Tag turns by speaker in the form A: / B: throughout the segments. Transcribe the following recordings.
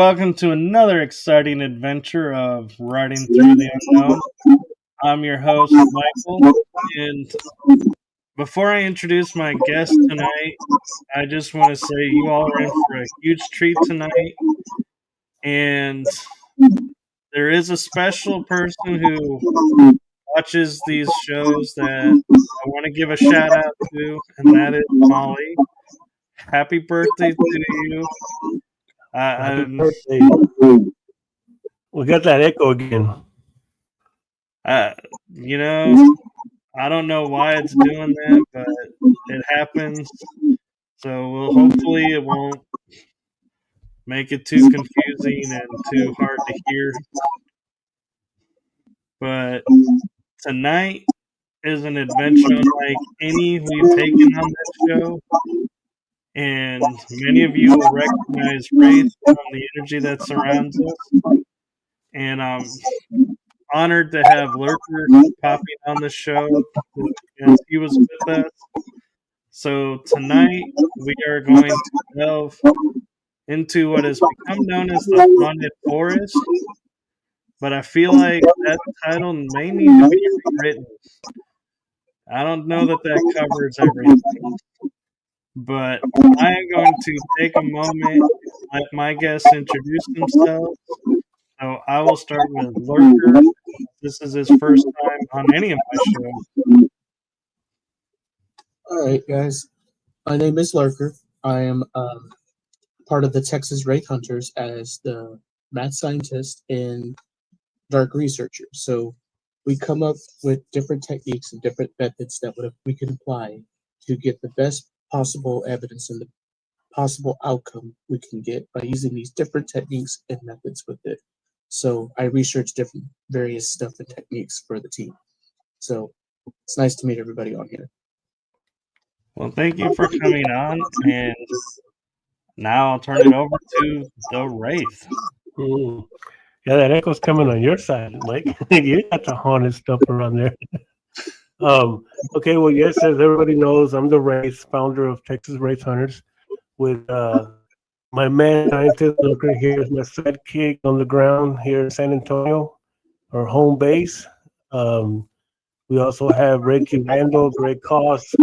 A: welcome to another exciting adventure of Riding Through the Unknown. I'm your host, Michael, and before I introduce my guest tonight, I just want to say you all are in for a huge treat tonight, and there is a special person who watches these shows that I want to give a shout out to, and that is Molly. Happy birthday to you.
B: Happy birthday. We got that echo again.
A: I don't know why it's doing that, but it happens. So hopefully it won't make it too confusing and too hard to hear. But tonight is an adventure unlike any we've taken on this show. And many of you will recognize Wraith from the energy that surrounds us. And I'm honored to have Lurker popping on the show as he was with us. So tonight we are going to delve into what has become known as the Haunted Forest. But I feel like that title may need to be rewritten. I don't know that covers everything. But I am going to take a moment, let my guests introduce themselves. So I will start with Lurker. This is his first time on any of my shows.
C: All right, guys. My name is Lurker. I am part of the Texas Wraith Hunters as the math scientist and dark researcher. So we come up with different techniques and different methods that we can apply to get the best possible evidence and the possible outcome we can get by using these different techniques and methods with it. So I research different various stuff and techniques for the team. So it's nice to meet everybody on here.
A: Well, thank you for coming on, and now I'll turn it over to the Wraith.
B: Yeah, that echo's coming on your side, Mike. You got the haunted stuff around there. Okay, well, yes, as everybody knows, I'm the Wraith, founder of Texas Wraith Hunters, with my man scientist Lurker here is my sidekick on the ground here in San Antonio, our home base. We also have Reggie Randall, Greg Koss,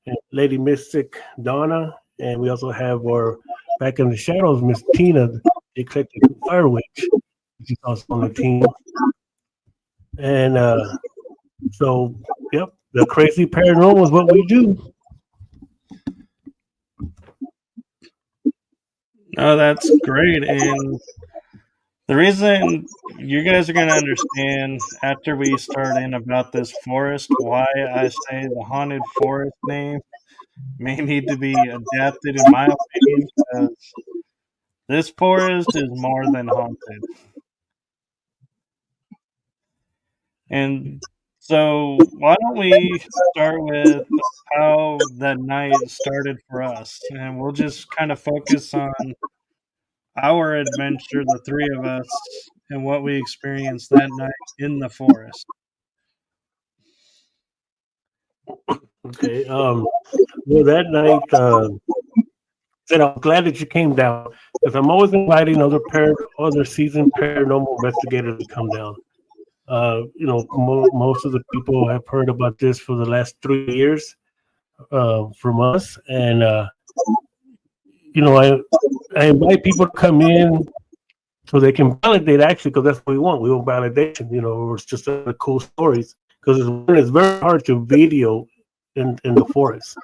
B: and Lady Mystic Donna, and we also have our back in the shadows, Miss Tina, the eclectic fire witch, which is also on the team. And so, yep, the crazy paranormal is what we do.
A: Oh, that's great. And the reason you guys are going to understand after we start in about this forest, why I say the Haunted Forest name may need to be adapted, in my opinion, because this forest is more than haunted. And so why don't we start with how that night started for us, and we'll just kind of focus on our adventure, the three of us, and what we experienced that night in the forest.
B: Okay. Well, that night, and I'm glad that you came down, because I'm always inviting other seasoned paranormal investigators to come down. Most of the people have heard about this for the last 3 years from us, and I invite people to come in so they can validate, actually, because that's what we want. We want validation. It's just the cool stories, because it's very hard to video in the forest.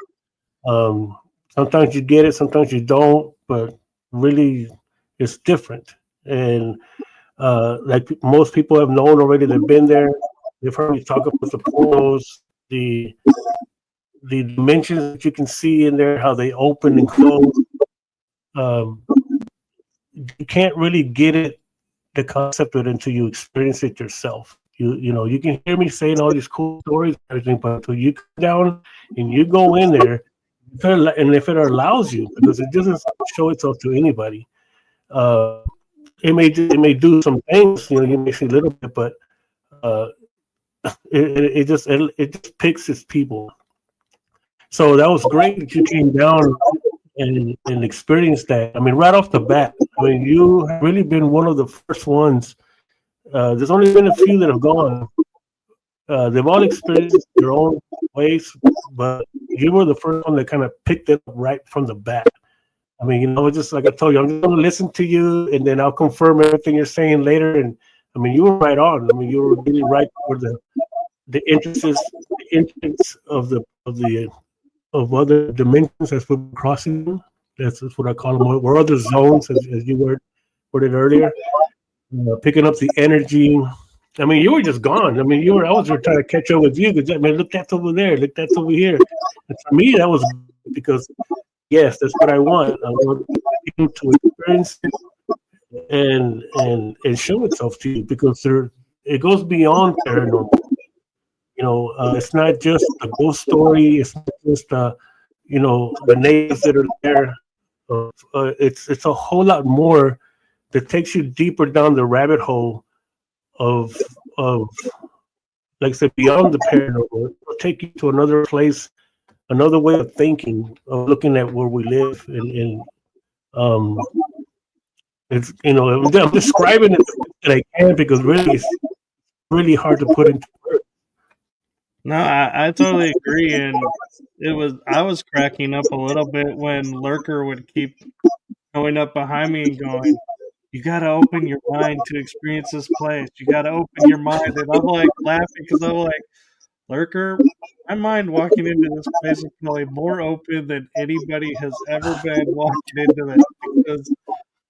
B: Sometimes you get it, sometimes you don't, but really it's different. And like most people have known already, they've been there, they've heard me talk about the portals, the dimensions that you can see in there, how they open and close. You can't really get the concept of it until you experience it yourself. You can hear me saying all these cool stories and everything, but until you come down and you go in there, and if it allows you, because it doesn't show itself to anybody, it may do some things. You may see a little bit, but it just picks its people. So that was great that you came down and experienced that. I mean, right off the bat, I mean, you have really been one of the first ones. There's only been a few that have gone. They've all experienced their own ways, but you were the first one that kind of picked it up right from the bat. I mean, just like I told you, I'm just going to listen to you, and then I'll confirm everything you're saying later. And I mean, you were right on. I mean, you were really right for the entrance of other dimensions as we're crossing them. That's what I call them, or other zones, as you worded earlier. Picking up the energy. I mean, you were just gone. I mean, I was trying to catch up with you because, I mean, look, that's over there. Look, that's over here. And for me, that was because, yes, that's what I want. I want people to experience it and show itself to you, because it goes beyond paranormal. It's not just a ghost story. It's not just the natives that are there. It's a whole lot more that takes you deeper down the rabbit hole of like I said, beyond the paranormal. It'll take you to another place, another way of thinking, of looking at where we live, and it's I'm describing it that I can, because really it's really hard to put into words.
A: No, I totally agree, and I was cracking up a little bit when Lurker would keep going up behind me and going, "You got to open your mind to experience this place. You got to open your mind." And I'm like laughing because I'm like, Lurker, my mind walking into this place is probably more open than anybody has ever been walking into it, because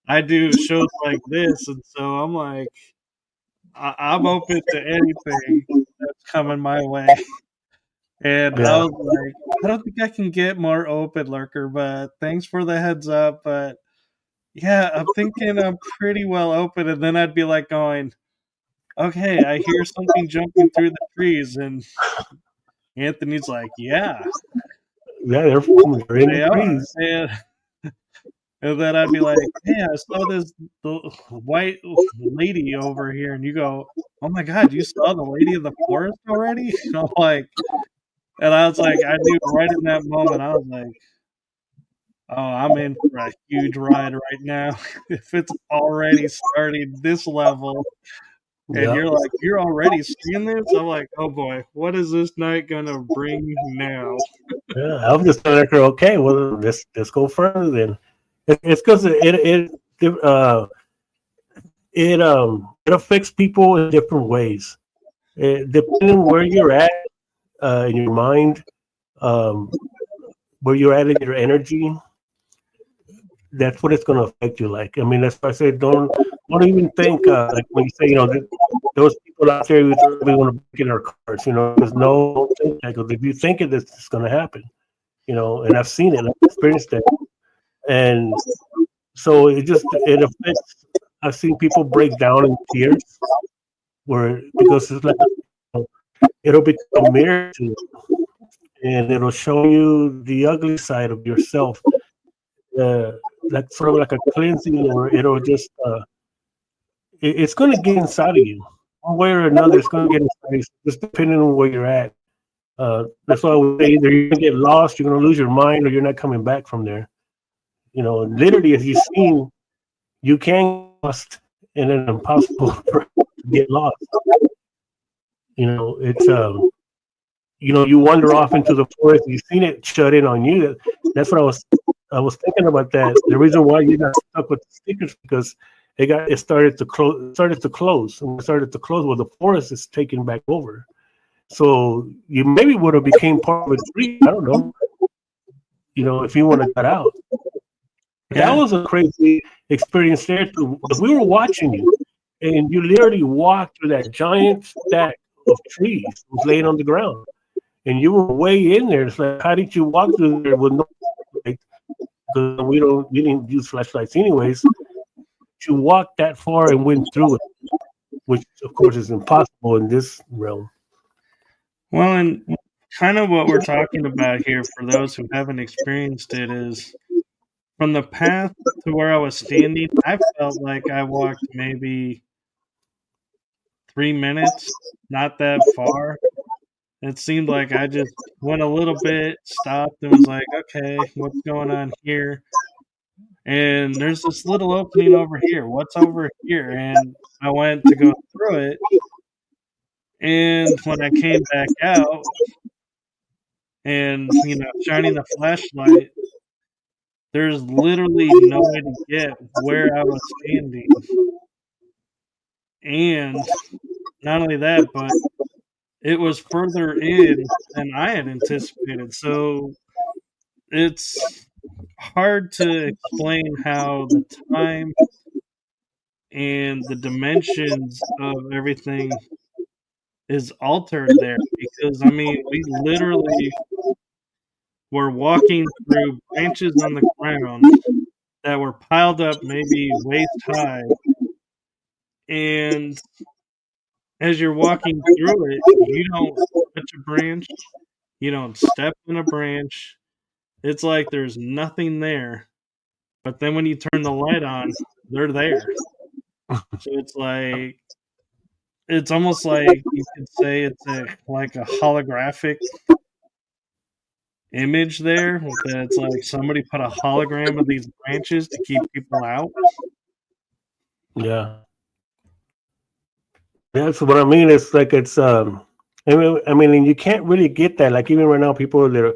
A: I do shows like this, and so I'm like, I'm open to anything that's coming my way. And I
B: Yeah.
A: was like, I don't think I can get more open, Lurker, but thanks for the heads up. But yeah, I'm thinking I'm pretty well open. And then I'd be like going, okay, I hear something jumping through the trees. And Anthony's like, yeah,
B: They're in
A: they
B: the
A: are.
B: trees.
A: And then I'd be like, hey, I saw the white lady over here. And you go, oh my God, you saw the lady in the forest already? And I'm like, and I was like, I knew right in that moment, I was like, oh, I'm in for a huge ride right now. If it's already starting this level and
B: Yeah.
A: you're like, you're already seeing this, I'm like, oh boy, what is this night gonna bring now?
B: Yeah. I'm just like, okay, well, let's go further then. It's because it affects people in different ways. Depending where you're at in your mind, um, where you're at in your energy, that's what it's going to affect you like. I mean, that's why I say don't even think like when you say those people out there who we want to break in our cars. There's no, don't think that, 'cause if you think it, it's going to happen. And I've seen it, I've experienced it, and so it affects. I've seen people break down in tears because it's like it'll become a mirror to you, and it'll show you the ugly side of yourself. Like sort of like a cleansing, or it'll just it's going to get inside of you one way or another. It's going to get inside of you, just depending on where you're at. That's why I would say either you're going to get lost, you're going to lose your mind, or you're not coming back from there. Literally, as you've seen, you can get lost, and it's impossible to get lost. It's you wander off into the forest. You've seen it shut in on you. That's what I was thinking about that. The reason why you got stuck with the stickers, because it started to close. And when it started to close, well, the forest is taking back over. So you maybe would have became part of a tree. I don't know. If you want to get out.
A: Yeah.
B: That was a crazy experience there too. We were watching you, and you literally walked through that giant stack of trees that was laying on the ground, and you were way in there. It's like, how did you walk through there with no light? Because we didn't use flashlights anyways. You walked that far and went through it, which of course is impossible in this realm.
A: Well, and kind of what we're talking about here for those who haven't experienced it is from the path to where I was standing, I felt like I walked maybe 3 minutes, not that far. It seemed like I just went a little bit, stopped, and was like, okay, what's going on here? and there's this little opening over here. What's over here? And I went to go through it, and when I came back out and, shining the flashlight, there's literally no way to get where I was standing. And not only that, but it was further in than I had anticipated. So it's hard to explain how the time and the dimensions of everything is altered there, because I mean we literally were walking through branches on the ground that were piled up maybe waist high, and as you're walking through it, you don't touch a branch, you don't step on a branch. It's like there's nothing there. But then when you turn the light on, they're there. So it's almost like you could say it's like a holographic image there. That's like somebody put a hologram of these branches to keep people out.
B: Yeah. That's what I mean. It's like I mean, and you can't really get that. Like even right now, people that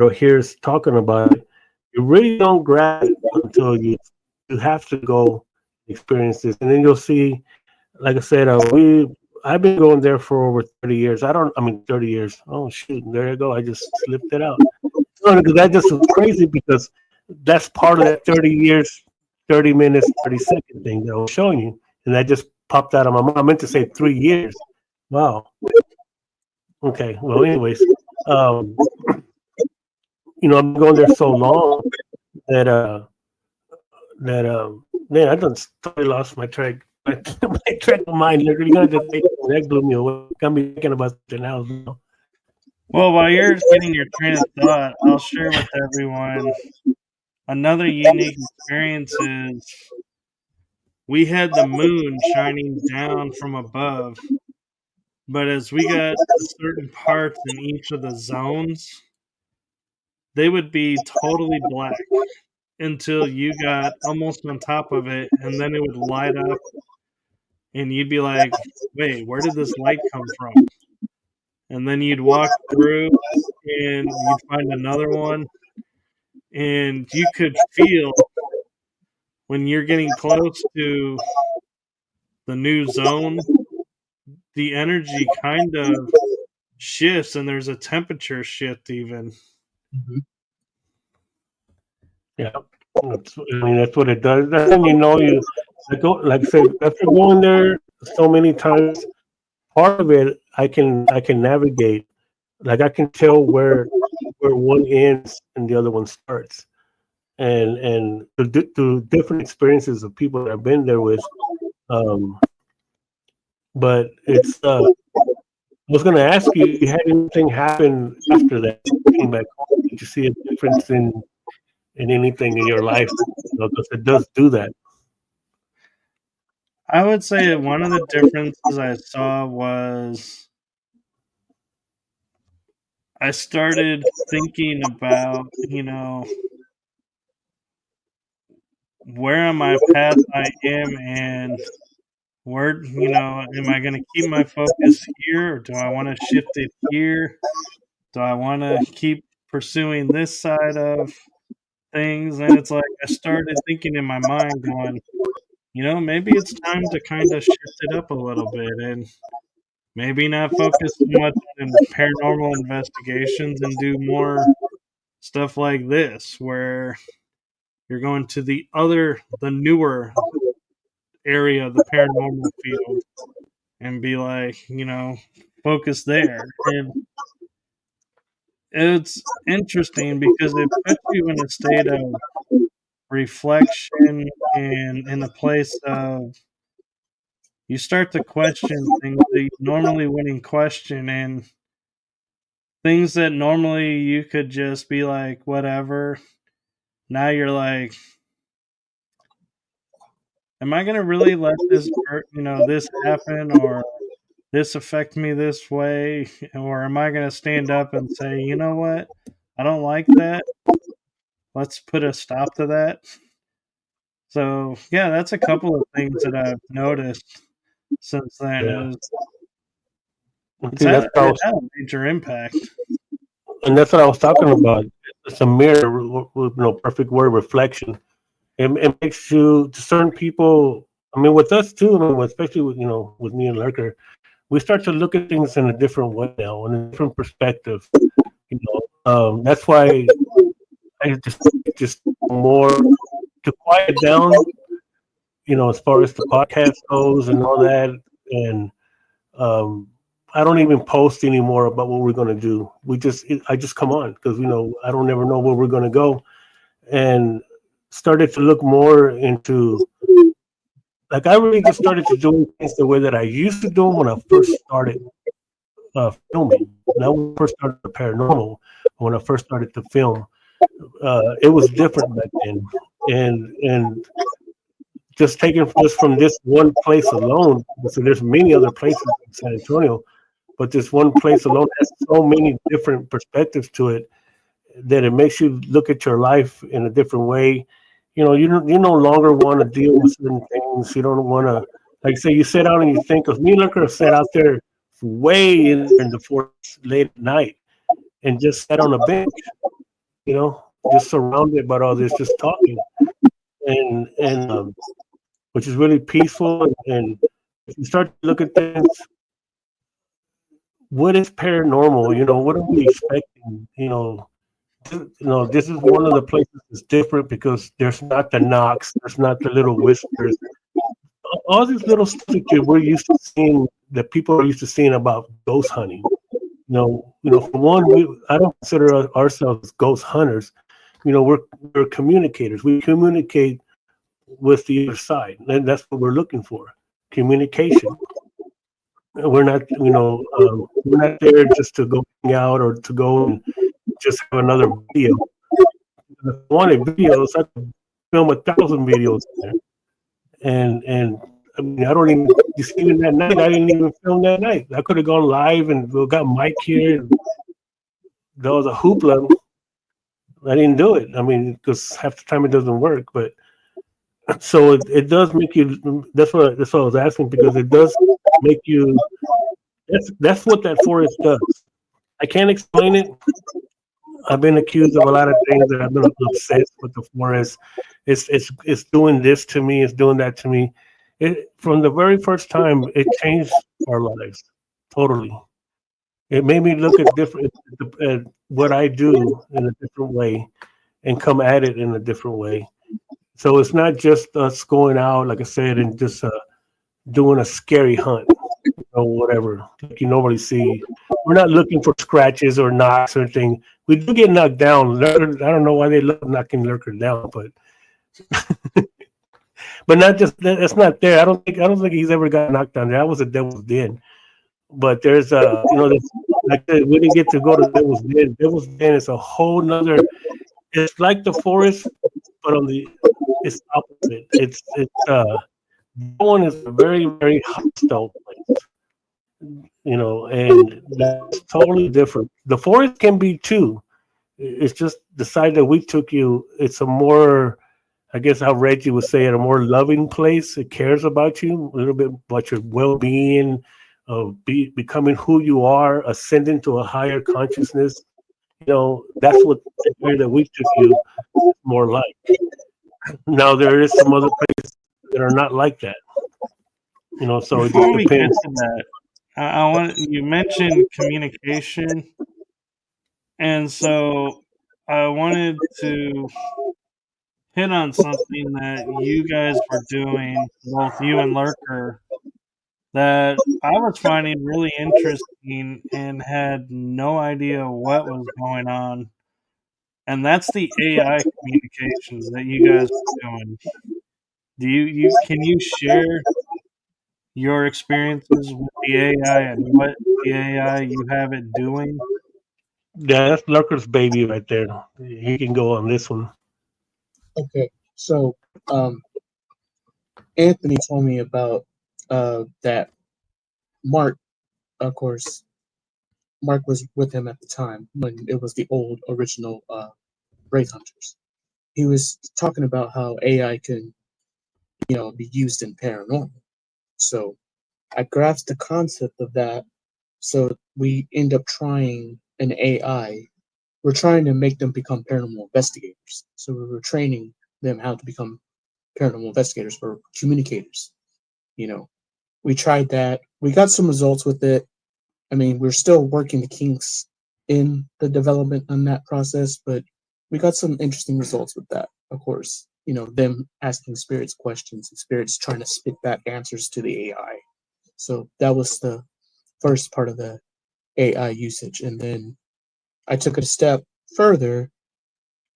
B: are here talking about it, you really don't grab it until you have to go experience this, and then you'll see. Like I said, I've been going there for over 30 years. 30 years. Oh shoot, there you go. I just slipped it out. No, because that just was crazy because that's part of that 30 years, 30 minutes, 30-second thing that I was showing you, and that just popped out of my mind. I meant to say 3 years. Wow. Okay. Well, anyways, I've been going there so long that man, I done totally lost my track. My track of mind. You're gonna just take that blew me away. Got me thinking about something else now.
A: Well, while you're getting your train of thought, I'll share with everyone another unique experience is we had the moon shining down from above, but as we got to certain parts in each of the zones, they would be totally black until you got almost on top of it, and then it would light up, and you'd be like, wait, where did this light come from? And then you'd walk through, and you'd find another one, and you could feel when you're getting close to the new zone, the energy kind of shifts, and there's a temperature shift even.
B: Yeah, that's what it does. That's when you like I said, after going there so many times, part of it I can navigate. Like I can tell where one ends and the other one starts, and through different experiences of people that I've been there with. But it's I was going to ask you, had anything happen after that? Came back home? Did you see a difference in anything in your life? Because it does do that.
A: I would say one of the differences I saw was I started thinking about, where on my path I am and where, am I going to keep my focus here, or do I want to shift it here? Do I want to keep pursuing this side of things? And it's like I started thinking in my mind, going, maybe it's time to kind of shift it up a little bit and maybe not focus too much on paranormal investigations and do more stuff like this, where you're going to the newer area of the paranormal field and be like, focus there. And it's interesting because it puts you in a state of reflection and in a place of you start to question things that you normally wouldn't question, and things that normally you could just be like, whatever. Now you're like, am I going to really let this this happen, or this affect me this way? Or am I going to stand up and say, you know what? I don't like that. Let's put a stop to that. So yeah, that's a couple of things that I've noticed since then.
B: Yeah.
A: It's
B: See,
A: had,
B: that's what I
A: it
B: was,
A: had a major impact.
B: and that's what I was talking about. It's a mirror with no perfect word reflection. It makes you to certain people. I mean, with us too. I mean, especially with with me and Lurker, we start to look at things in a different way now, in a different perspective. That's why I just more to quiet down. As far as the podcast goes and all that, and um, I don't even post anymore about what we're going to do. I just come on because I don't ever know where we're going to go, and started to look more into like I really just started to do things the way that I used to do them when I first started filming. Not when I first started the paranormal, when I first started to film. It was different back then, and just taking just from this one place alone. So there's many other places in San Antonio, but this one place alone has so many different perspectives to it that it makes you look at your life in a different way. You no longer want to deal with certain things. You don't want to, like say, you sit down and you think. Because me and Looker have sat out there way in the forest late at night and just sat on a bench, just surrounded by all this, just talking, and which is really peaceful. And if you start to look at things, what is paranormal? What are we expecting? This is one of the places that's different because there's not the knocks, there's not the little whispers, all these little stuff that we're used to seeing, that people are used to seeing about ghost hunting. For one, I don't consider ourselves ghost hunters. We're communicators. We communicate with the other side, and that's what we're looking for: communication. We're not there just to go hang out or to go and just have another video. If I wanted videos, I could film 1,000 videos in there. And I mean, I don't even. You see, even that night, I didn't even film that night. I could have gone live and we got Mike here. And there was a hoopla. I didn't do it. I mean, because half the time it doesn't work. But so it does make you. That's what I was asking, because it does make you. That's what that forest does. I can't explain it. I've been accused of a lot of things that I've been obsessed with the forest. It's doing this to me. It's doing that to me. From the very first time, it changed our lives totally. It made me look at what I do in a different way and come at it in a different way. So it's not just us going out, like I said, and just doing a scary hunt or whatever like you normally see. We're not looking for scratches or knocks or anything. We do get knocked down. I don't know why they love knocking Lurker down, but not just that's not there. I don't think he's ever got knocked down. That was a Devil's Den. But there's like I said, we didn't get to go to Devil's Den. Devil's Den is a whole nother. It's like the forest, but it's opposite. That one is a very very hostile place. And that's totally different. The forest can be too. It's just the side that we took you. It's a more, I guess how Reggie would say it, a more loving place. It cares about you a little bit about your well-being, of becoming who you are, ascending to a higher consciousness. That's what the area that we took you is more like. Now there is some other places that are not like that. So it just
A: Before we get
B: depends.
A: to that, I want you mentioned communication, and so I wanted to hit on something that you guys were doing, both you and Lurker, that I was finding really interesting and had no idea what was going on. And that's the AI communications that you guys were doing. Do you can you share your experiences with the AI and what the AI you have it doing?
B: Yeah, that's Lurker's baby right there. He can go on this one.
C: Okay, so um, Anthony told me about that Mark, of course, Mark was with him at the time when it was the old original Wraith Hunters. He was talking about how AI can be used in paranormal. So I grasped the concept of that. So we end up trying an AI. We're trying to make them become paranormal investigators. So we were training them how to become paranormal investigators or communicators. We tried that. We got some results with it. I mean, we're still working the kinks in the development on that process, but we got some interesting results with that, of course. Them asking spirits questions and spirits trying to spit back answers to the AI. So that was the first part of the AI usage. And then I took it a step further.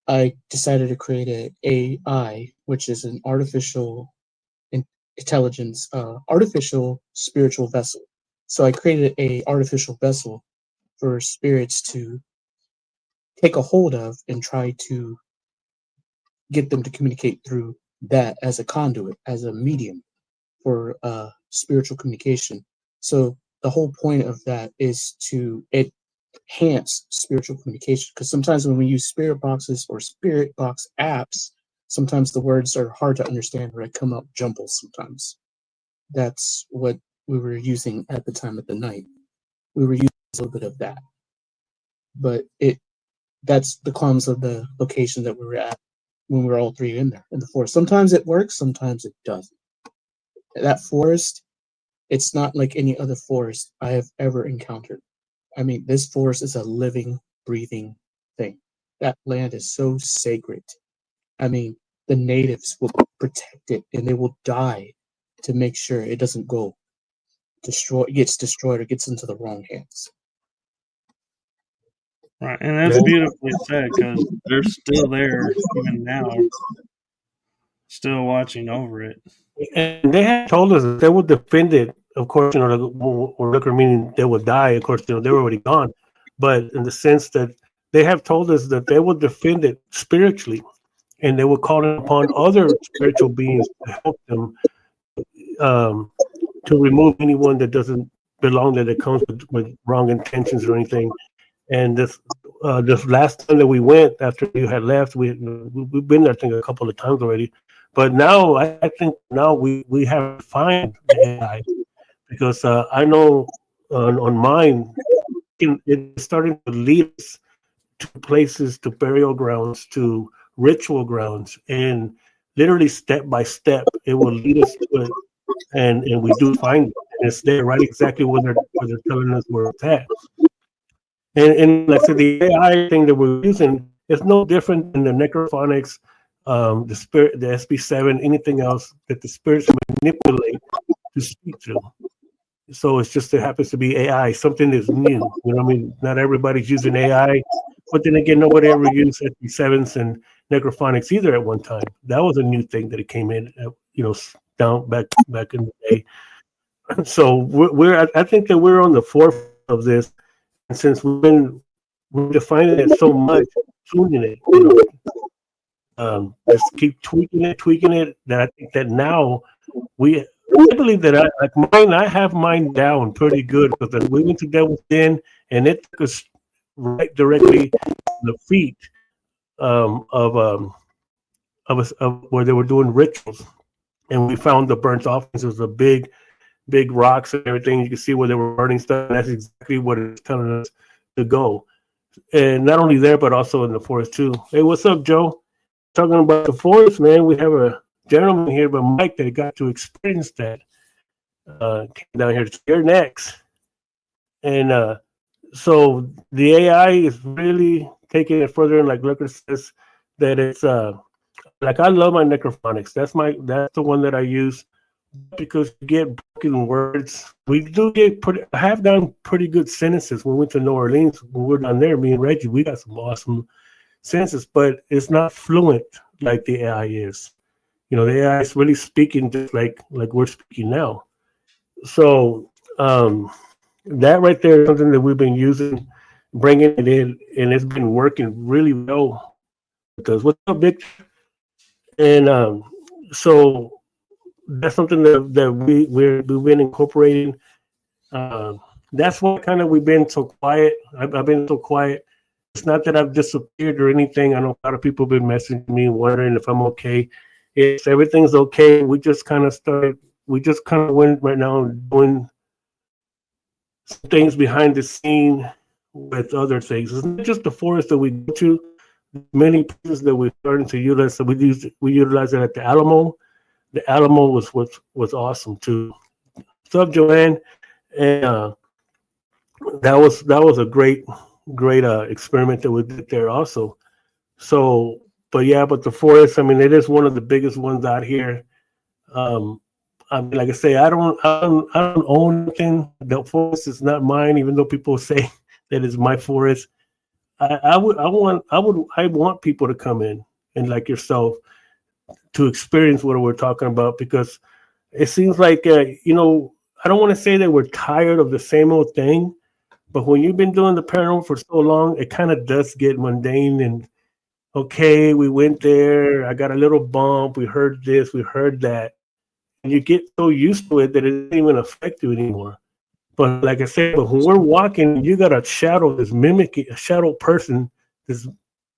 C: I decided to create an AI, which is an artificial intelligence, artificial spiritual vessel. So I created a artificial vessel for spirits to take a hold of and try to get them to communicate through that as a conduit, as a medium for spiritual communication. So the whole point of that is to enhance spiritual communication, because sometimes when we use spirit boxes or spirit box apps, sometimes the words are hard to understand or they come up jumbled sometimes. That's what we were using at the time of the night. We were using a little bit of that. But that's the crumbs of the location that we were at when we were all three in there in the forest. Sometimes it works, sometimes it doesn't. That forest, it's not like any other forest I have ever encountered. I mean, this forest is a living, breathing thing. That land is so sacred. I mean, the natives will protect it and they will die to make sure it doesn't gets destroyed or gets into the wrong hands.
A: Right, and that's beautifully said, because they're still there even now, still watching over it.
B: And they had told us that they would defend it. Of course, or meaning they would die. Of course, they were already gone. But in the sense that they have told us that they would defend it spiritually, and they would call upon other spiritual beings to help them to remove anyone that doesn't belong there, that comes with wrong intentions or anything. And this last time that we went after you had left, we've been there I think a couple of times already. But now I think now we have to find the AI, because I know on mine it's starting to lead us to places, to burial grounds, to ritual grounds, and literally step by step it will lead us to it, and we do find it, and it's there right exactly where they're telling us where it's at. And like I said, the AI thing that we're using is no different than the necrophonics, the spirit, the SB7, anything else that the spirits manipulate to speak through. So it's just, it happens to be AI, something that's new. You know what I mean? Not everybody's using AI, but then again, nobody ever used SB7s and necrophonics either at one time. That was a new thing that it came in, down back in the day. So I think that we're on the forefront of this. And since we're defining it so much, tuning it, just keep tweaking it. That I think that now I believe that I have mine down pretty good, because we went to Devil's Den and it took us right directly to the feet of where they were doing rituals, and we found the burnt offerings. It was a big rocks and everything. You can see where they were burning stuff. And that's exactly what it's telling us to go. And not only there, but also in the forest too. Hey, what's up, Joe? Talking about the forest, man. We have a gentleman here, but Mike, that got to experience that. Came down here. You're next. And so the AI is really taking it further. And like Looker says, that it's like, I love my necrophonics. That's the one that I use, because you get broken words. We do have done pretty good sentences. When we went to New Orleans, when we were down there, me and Reggie, we got some awesome sentences, but it's not fluent like the AI is. The AI is really speaking just like we're speaking now. So that right there is something that we've been using, bringing it in, and it's been working really well with us. What's up, Victor? And so that's something that we've been incorporating. That's why kind of we've been so quiet. I've been so quiet. It's not that I've disappeared or anything. I know a lot of people have been messaging me wondering if I'm okay. Yes, everything's okay. We just kind of started. We just kind of went right now doing some things behind the scene with other things. It's not just the forest that we go to. Many places that we're starting to utilize. So we utilize it at the Alamo. The Alamo was awesome too. What's up, Joanne? And that was a great experiment that we did there also. So, but yeah, but the forest. I mean, it is one of the biggest ones out here. Um, I mean, like I say, I don't own anything. The forest is not mine, even though people say that it's my forest. I want people to come in and like yourself to experience what we're talking about because it seems like I don't want to say that we're tired of the same old thing, but when you've been doing the paranormal for so long, it kind of does get mundane and okay, we went there, I got a little bump, we heard this, we heard that, and you get so used to it that it doesn't even affect you anymore. But like I said, but when we're walking, you got a shadow that's mimicking a shadow person that's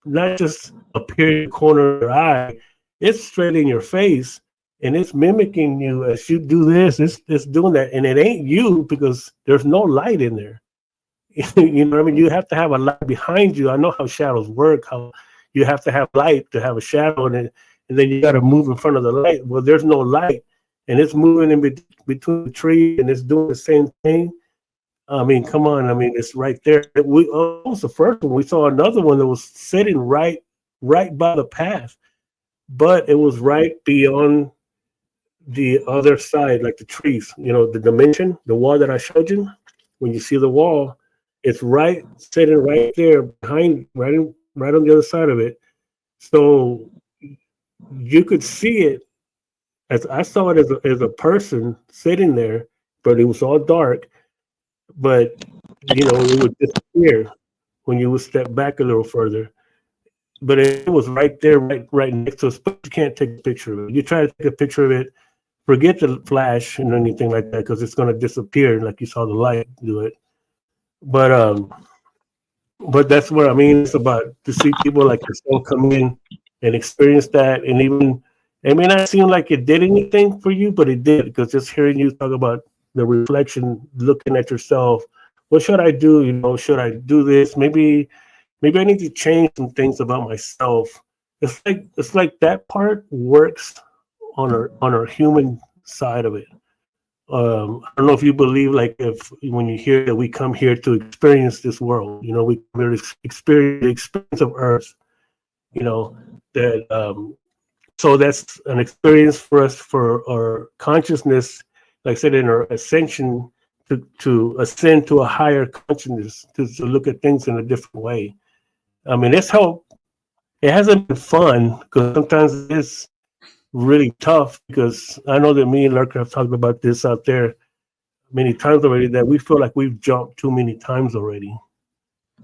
B: not just appearing in the corner of your eye, it's straight in your face and it's mimicking you as you do this, it's doing that. And it ain't you because there's no light in there. You know what I mean? You have to have a light behind you. I know how shadows work, how you have to have light to have a shadow, and then you got to move in front of the light. Well, there's no light, and it's moving between the trees, and it's doing the same thing. I mean, come on. I mean, it's right there. We was the first one. We saw another one that was sitting right by the path, but it was right beyond the other side, like the trees. You know, the dimension, the wall that I showed you. When you see the wall, it's right sitting right there behind, right on the other side of it. So you could see it as I saw it as a person sitting there, but it was all dark. But it would disappear when you would step back a little further. But it was right there, right next to us. But you can't take a picture of it. You try to take a picture of it, forget the flash and anything like that because it's going to disappear, like you saw the light do it. But but that's what I mean. It's about to see people like yourself come in and experience that, and even it may not seem like it did anything for you, but it did because just hearing you talk about the reflection, looking at yourself, what should I do? Should I do this? Maybe I need to change some things about myself. It's like that part works on our human side of it. I don't know if you believe like if when you hear that we come here to experience this world, we come here to experience the experience of Earth, you know, that so that's an experience for us for our consciousness, like I said, in our ascension to ascend to a higher consciousness to look at things in a different way. I mean, it's how it hasn't been fun because sometimes it is really tough because I know that me and Lurker have talked about this out there many times already that we feel like we've jumped too many times already.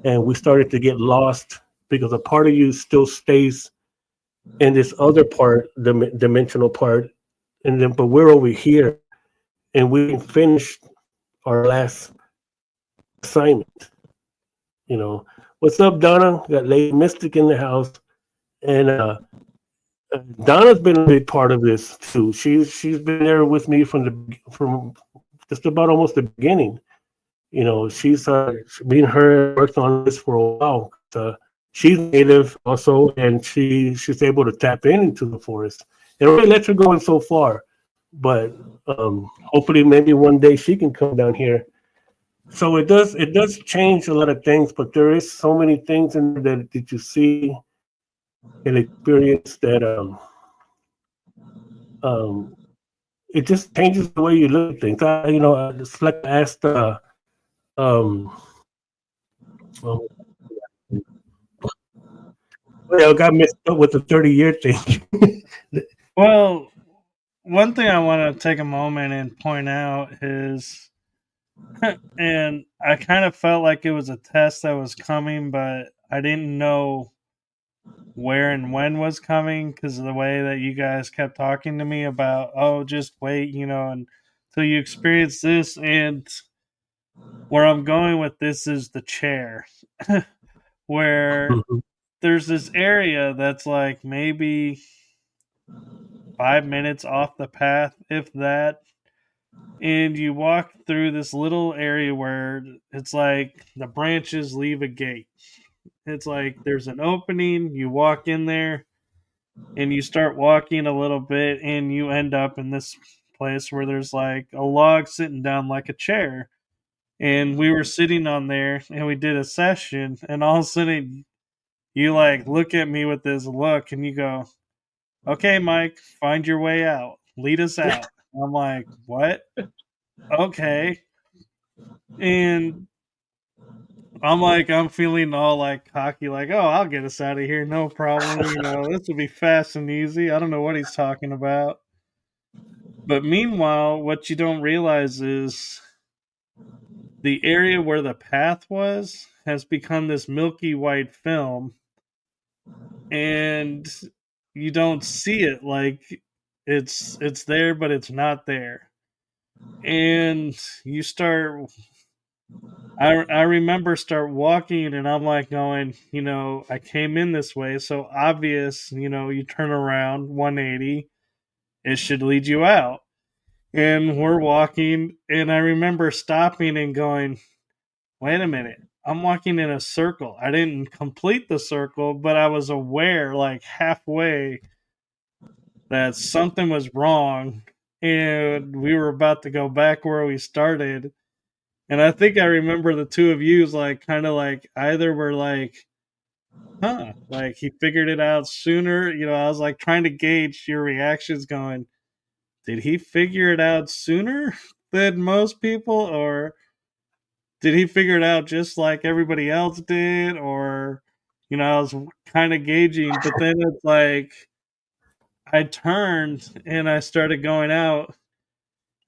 B: And we started to get lost because a part of you still stays in this other part, the dimensional part. And then, but we're over here and we finished our last assignment. You know, what's up, Donna? Got Lady Mystic in the house. And Donna's been a big part of this too. She's been there with me from just about almost the beginning. She's me and her worked on this for a while. She's native also, and she's able to tap into the forest. It only lets her go in so far, but hopefully, maybe one day she can come down here. So it does change a lot of things, but there is so many things in there that you see and experience that um, it just changes the way you look at things. It's like I asked um, well, I got mixed up with the 30-year thing.
A: Well, one thing I want to take a moment and point out is, and I kind of felt like it was a test that was coming, but I didn't know where and when was coming because of the way that you guys kept talking to me about, oh, just wait, until you experience this. And where I'm going with this is the chair, where there's this area that's like maybe 5 minutes off the path, if that. And you walk through this little area where it's like the branches leave a gate. It's like there's an opening, you walk in there, and you start walking a little bit, and you end up in this place where there's like a log sitting down like a chair. And we were sitting on there, and we did a session, and all of a sudden, you like look at me with this look, and you go, "Okay, Mike, find your way out. Lead us out." I'm like, "What? Okay." And I'm feeling all like cocky, like, "Oh, I'll get us out of here, no problem. This will be fast and easy." I don't know what he's talking about. But meanwhile, what you don't realize is the area where the path was has become this milky white film, and you don't see it. Like it's there, but it's not there. And you start I remember start walking, and I'm like going, I came in this way, so obvious, you turn around 180, it should lead you out. And we're walking, and I remember stopping and going, wait a minute, I'm walking in a circle. I didn't complete the circle, but I was aware, like halfway, that something was wrong, and we were about to go back where we started. And I think I remember the two of you like kind of like either were like, huh, like he figured it out sooner. I was like trying to gauge your reactions going, did he figure it out sooner than most people? Or did he figure it out just like everybody else did? Or, I was kind of gauging, but then it's like I turned and I started going out,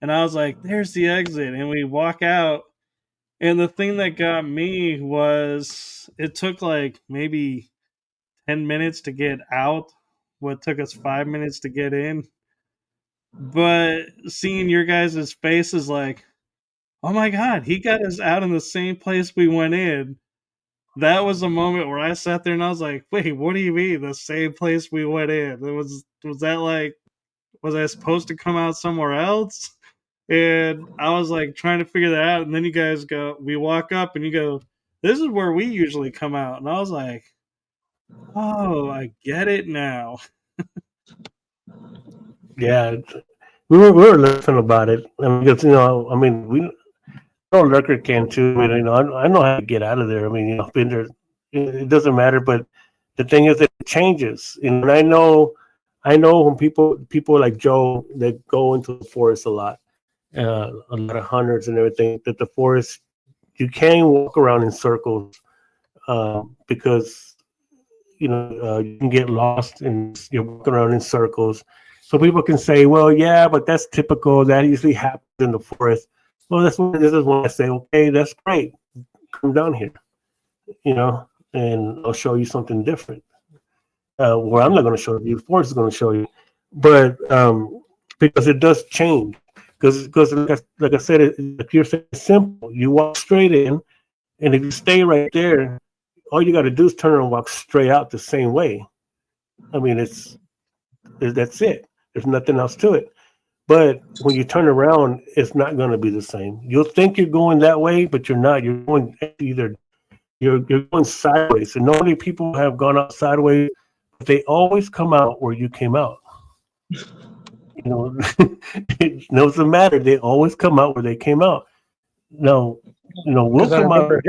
A: and I was like, there's the exit. And we walk out. And the thing that got me was it took like maybe 10 minutes to get out, what took us 5 minutes to get in. But seeing your guys' faces like, oh my God, he got us out in the same place we went in. That was a moment where I sat there and I was like, wait, what do you mean the same place we went in? Was that like, was I supposed to come out somewhere else? And I was like trying to figure that out. And then you guys go, we walk up and you go, this is where we usually come out. And I was like, oh, I get it now.
B: Yeah, we were laughing about it. I mean, because, we know Lurker can too. I mean, I know how to get out of there. I mean, been there. It doesn't matter. But the thing is, that it changes. And I know when people like Joe that go into the forest a lot of hunters and everything, that the forest, you can walk around in circles because you can get lost and you're walking around in circles. So people can say, well, yeah, but that's typical. That usually happens in the forest. Well, this is when I say, okay, that's great. Come down here, and I'll show you something different. Where I'm not going to show you, the forest is going to show you. But because it does change. Because like I said, like you're saying, it's simple. You walk straight in, and if you stay right there, all you got to do is turn around and walk straight out the same way. I mean, that's it. There's nothing else to it. But when you turn around, it's not going to be the same. You'll think you're going that way, but you're not. You're going you're going sideways. And normally people have gone out sideways, but they always come out where you came out. It doesn't matter. They always come out where they came out. No, we'll come out.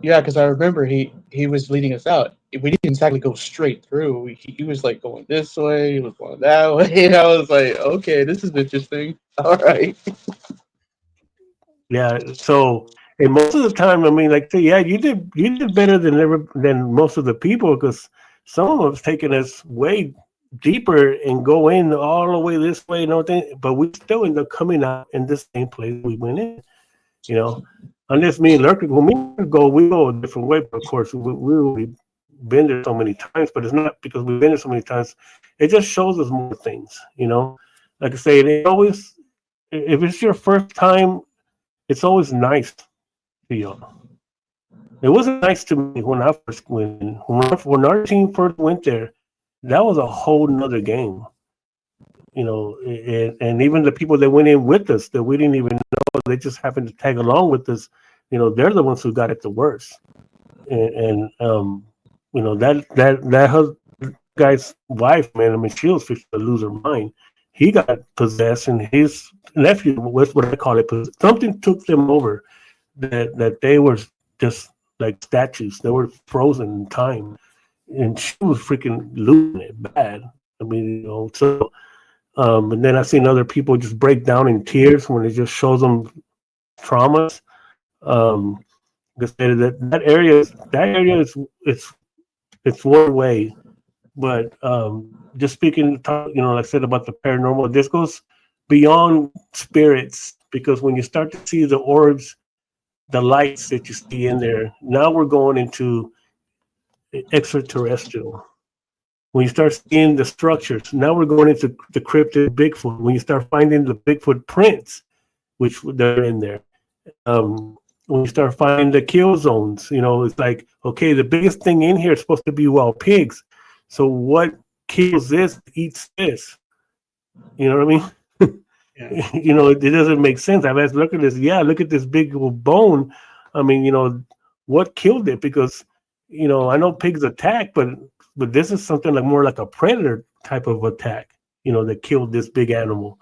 C: Yeah, because I remember he was leading us out. We didn't exactly go straight through. He was like going this way, he was going that way, and I was like, okay, this is interesting. All right.
B: Yeah. So, and most of the time, I mean, like, yeah, you did better than most of the people, because some of them's taking us way deeper and go in all the way this way and everything, but we still end up coming out in the same place we went in. Unless me and Lurker, when we go a different way. But of course, we've been there so many times, but it's not because we've been there so many times. It just shows us more things, Like I say, it always, if it's your first time, it's always nice to you. It wasn't nice to me when I first went. When our team first went there, that was a whole nother game. and even the people that went in with us that we didn't even know, they just happened to tag along with us. They're the ones who got it the worst. And that guy's wife, man, I mean, she was fixing to lose her mind. He got possessed, and his nephew, what's what I call it, something took them over that they were just like statues. They were frozen in time, and she was freaking losing it bad. I mean, so. And then I've seen other people just break down in tears when it just shows them traumas. Because that area is it's one way, but just speaking, like I said about the paranormal, this goes beyond spirits, because when you start to see the orbs, the lights that you see in there, now we're going into extraterrestrial. When you start seeing the structures, now we're going into the cryptid Bigfoot. When you start finding the Bigfoot prints, which they're in there, when you start finding the kill zones, it's like, okay, the biggest thing in here is supposed to be wild pigs. So what kills this eats this? You know what I mean? Yeah. It doesn't make sense. I've asked, look at this. Yeah, look at this big bone. I mean, what killed it? Because, I know pigs attack, but this is something like more like a predator type of attack, that killed this big animal,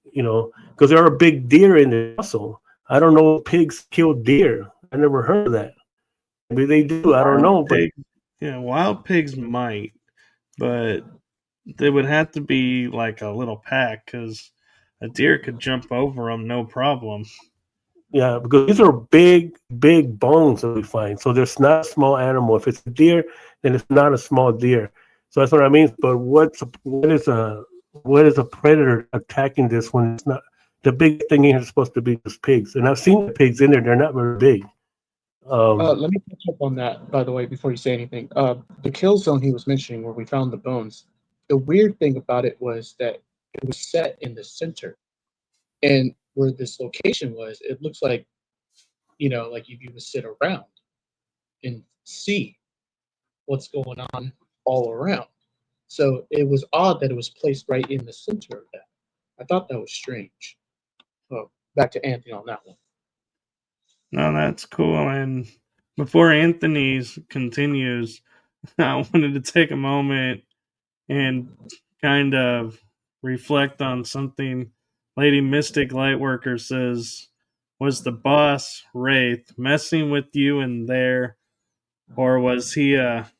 B: because there are big deer in there also. I don't know if pigs kill deer. I never heard of that. Maybe they do. I don't know. But
A: wild pigs might, but they would have to be like a little pack, because a deer could jump over them no problem.
B: Yeah, because these are big, big bones that we find. So there's not a small animal. If it's a deer, then it's not a small deer. So that's what I mean. But what is a predator attacking this when it's not? The big thing here is supposed to be just pigs. And I've seen the pigs in there. They're not very big.
C: Let me catch up on that, by the way, before you say anything. The kill zone he was mentioning, where we found the bones, the weird thing about it was that it was set in the center. And where this location was, it looks like, like if you would sit around and see what's going on all around. So it was odd that it was placed right in the center of that. I thought that was strange. Well, back to Anthony on that one.
A: No, that's cool. And before Anthony's continues, I wanted to take a moment and kind of reflect on something Lady Mystic Lightworker says. Was the boss Wraith messing with you in there, or was he a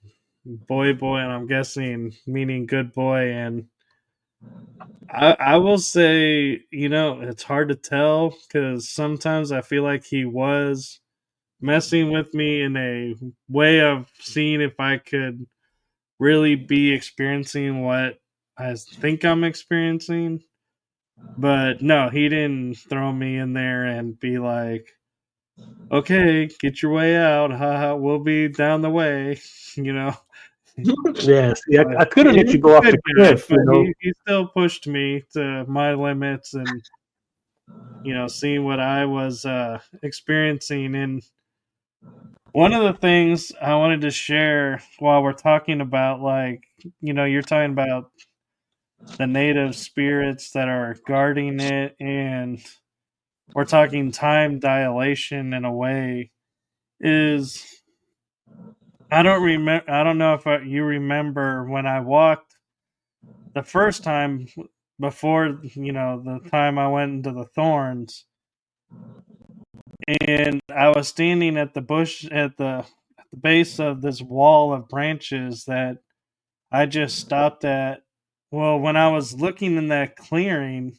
A: boy, and I'm guessing meaning good boy? And I will say, it's hard to tell, because sometimes I feel like he was messing with me in a way of seeing if I could really be experiencing what I think I'm experiencing. But no, he didn't throw me in there and be like, okay, get your way out. Haha, we'll be down the way,
B: Yes, yeah, I couldn't let you go off the cliff.
A: He still pushed me to my limits, and seeing what I was experiencing. And one of the things I wanted to share while we're talking about, like, you're talking about the native spirits that are guarding it, and we're talking time dilation in a way, is I don't know if you remember when I walked the first time before, the time I went into the thorns, and I was standing at the bush at the base of this wall of branches that I just stopped at. Well, when I was looking in that clearing,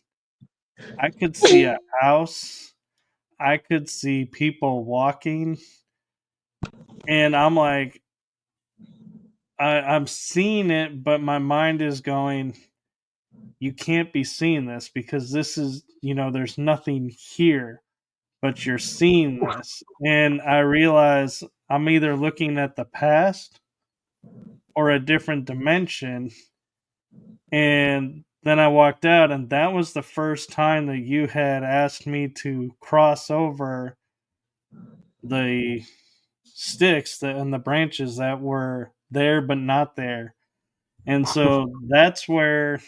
A: I could see a house. I could see people walking, and I'm like, I'm seeing it, but my mind is going, you can't be seeing this, because this is, there's nothing here, but you're seeing this. And I realize I'm either looking at the past or a different dimension. And then I walked out, and that was the first time that you had asked me to cross over the sticks and the branches that were there but not there. And so that's where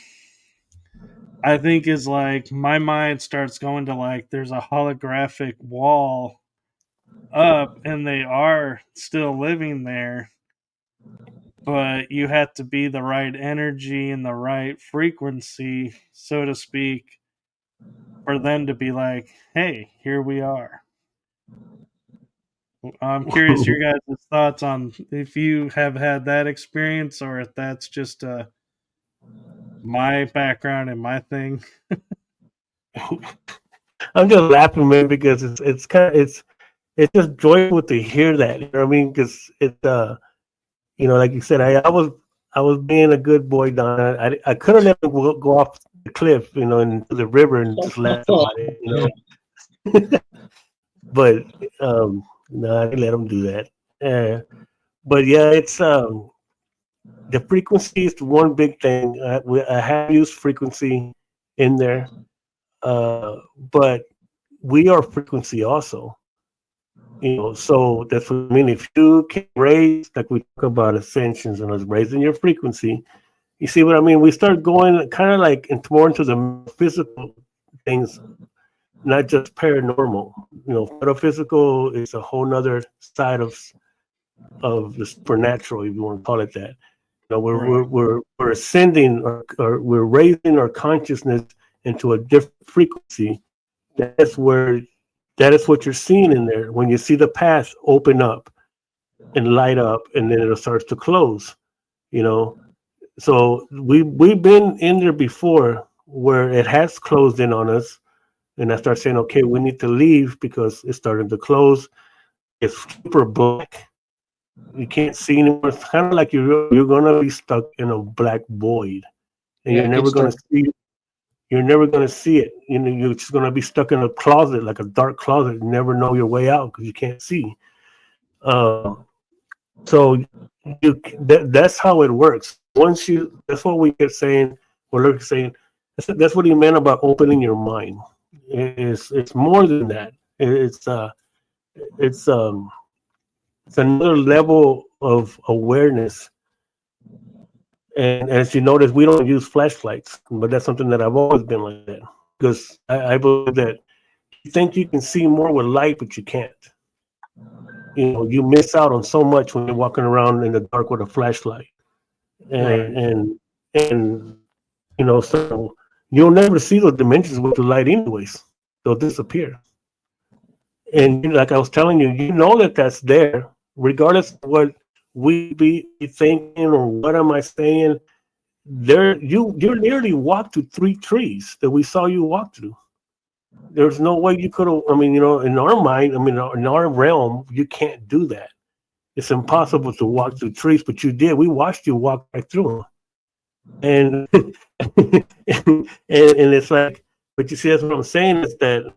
A: I think is like my mind starts going to like there's a holographic wall up and they are still living there, but you have to be the right energy and the right frequency, so to speak, for them to be like, hey, here we are. I'm curious your guys' thoughts on if you have had that experience or if that's just my background and my thing.
B: I'm just laughing, man, because it's kind of it's just joyful to hear that. You know what I mean? Because you know, like you said, I was being a good boy, Don. I couldn't let him go off the cliff, you know, into the river and just laugh about it, you know. But no, I didn't let him do that. But yeah, it's the frequency is the one big thing. I have used frequency in there, but we are frequency also. You know, so that's what I mean. If you can raise, like we talk about ascensions and us raising your frequency, you see what I mean? We start going kind of like more into the physical things, not just paranormal. You know, metaphysical is a whole nother side of the supernatural, if you want to call it that. You know, we're ascending or we're raising our consciousness into a different frequency. That's where that is what you're seeing in there. When you see the path open up and light up, and then it starts to close. You know, so we've been in there before where it has closed in on us, and I start saying, okay, we need to leave because it's starting to close. It's super black. You can't see anymore. It's kind of like you're gonna be stuck in a black void, and
C: Yeah,
B: you're never gonna see. You're never gonna see it. You know, you're just gonna be stuck in a closet, like a dark closet. You never know your way out because you can't see. So that's how it works. Once you, that's what we get saying. We're saying that's what he meant about opening your mind. It's more than that. It's it's another level of awareness. And as you notice, we don't use flashlights, but that's something that I've always been like that because I believe that you think you can see more with light, but you can't. You know, you miss out on so much when you're walking around in the dark with a flashlight,
A: Right.
B: and you know, so you'll never see those dimensions with the light, anyways. They'll disappear. And like I was telling you, you know that that's there, regardless of what we be thinking or what am I saying. There, you nearly walked through 3 trees that we saw you walk through. There's no way you could have. I mean, you know, in our mind, I mean, in our realm, you can't do that. It's impossible to walk through trees, but you did. We watched you walk right through them, and and it's like, but you see, that's what I'm saying is that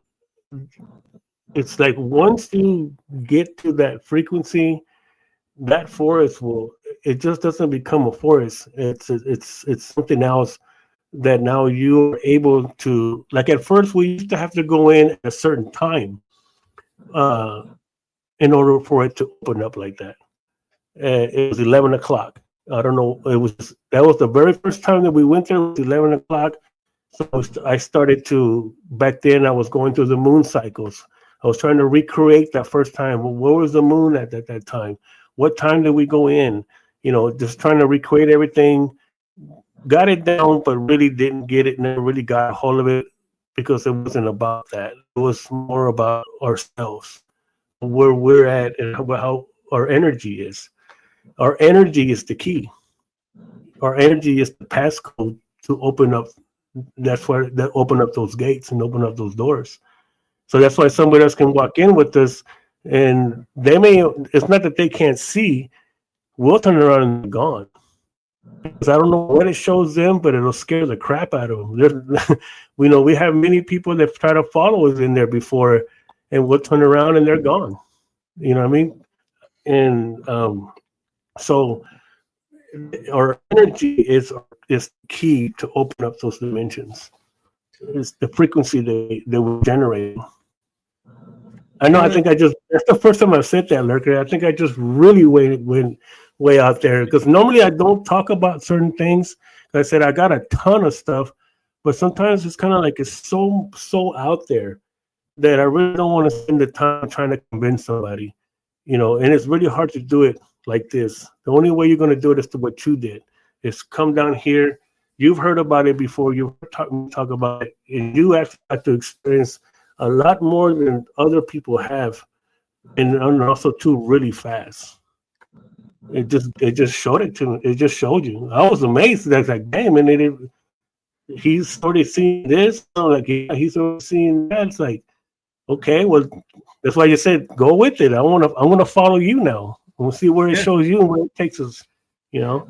B: it's like once you get to that frequency, that forest will. It just doesn't become a forest. It's something else that now you're able to. Like at first, we used to have to go in at a certain time, uh, in order for it to open up like that. It was 11 o'clock. I don't know. That was the very first time that we went there. It was 11 o'clock. So I started to back then. I was going through the moon cycles. I was trying to recreate that first time. Well, where was the moon at that time? What time did we go in? You know, just trying to recreate everything. Got it down, but really didn't get it. Never really got a hold of it because it wasn't about that. It was more about ourselves, where we're at, and how our energy is. Our energy is the key. Our energy is the passcode to open up. That's why that open up those gates and open up those doors. So that's why somebody else can walk in with us, and they may. It's not that they can't see. We'll turn around and they're gone. Because I don't know what it shows them, but it'll scare the crap out of them. We know we have many people that try to follow us in there before, and we'll turn around and they're gone. You know what I mean? And so our energy is key to open up those dimensions. It's the frequency that we're generating. I know. I think that's the first time I've said that, Lurker. I think I just really went way out there because normally I don't talk about certain things. I said I got a ton of stuff, but sometimes it's kind of like it's so out there that I really don't want to spend the time trying to convince somebody, and it's really hard to do it like this. The only way you're going to do it is to what you did, is come down here. You've heard about it before. You've talk about it, and you actually have to experience a lot more than other people have, and also too really fast. It just showed it to me. It just showed you. I was amazed. That's like, damn, and he's already seen this. I'm like, yeah, he's already seen that. It's like, okay, well, that's why you said go with it. I want to follow you now. We'll see where it shows you and where it takes us.
A: Yeah,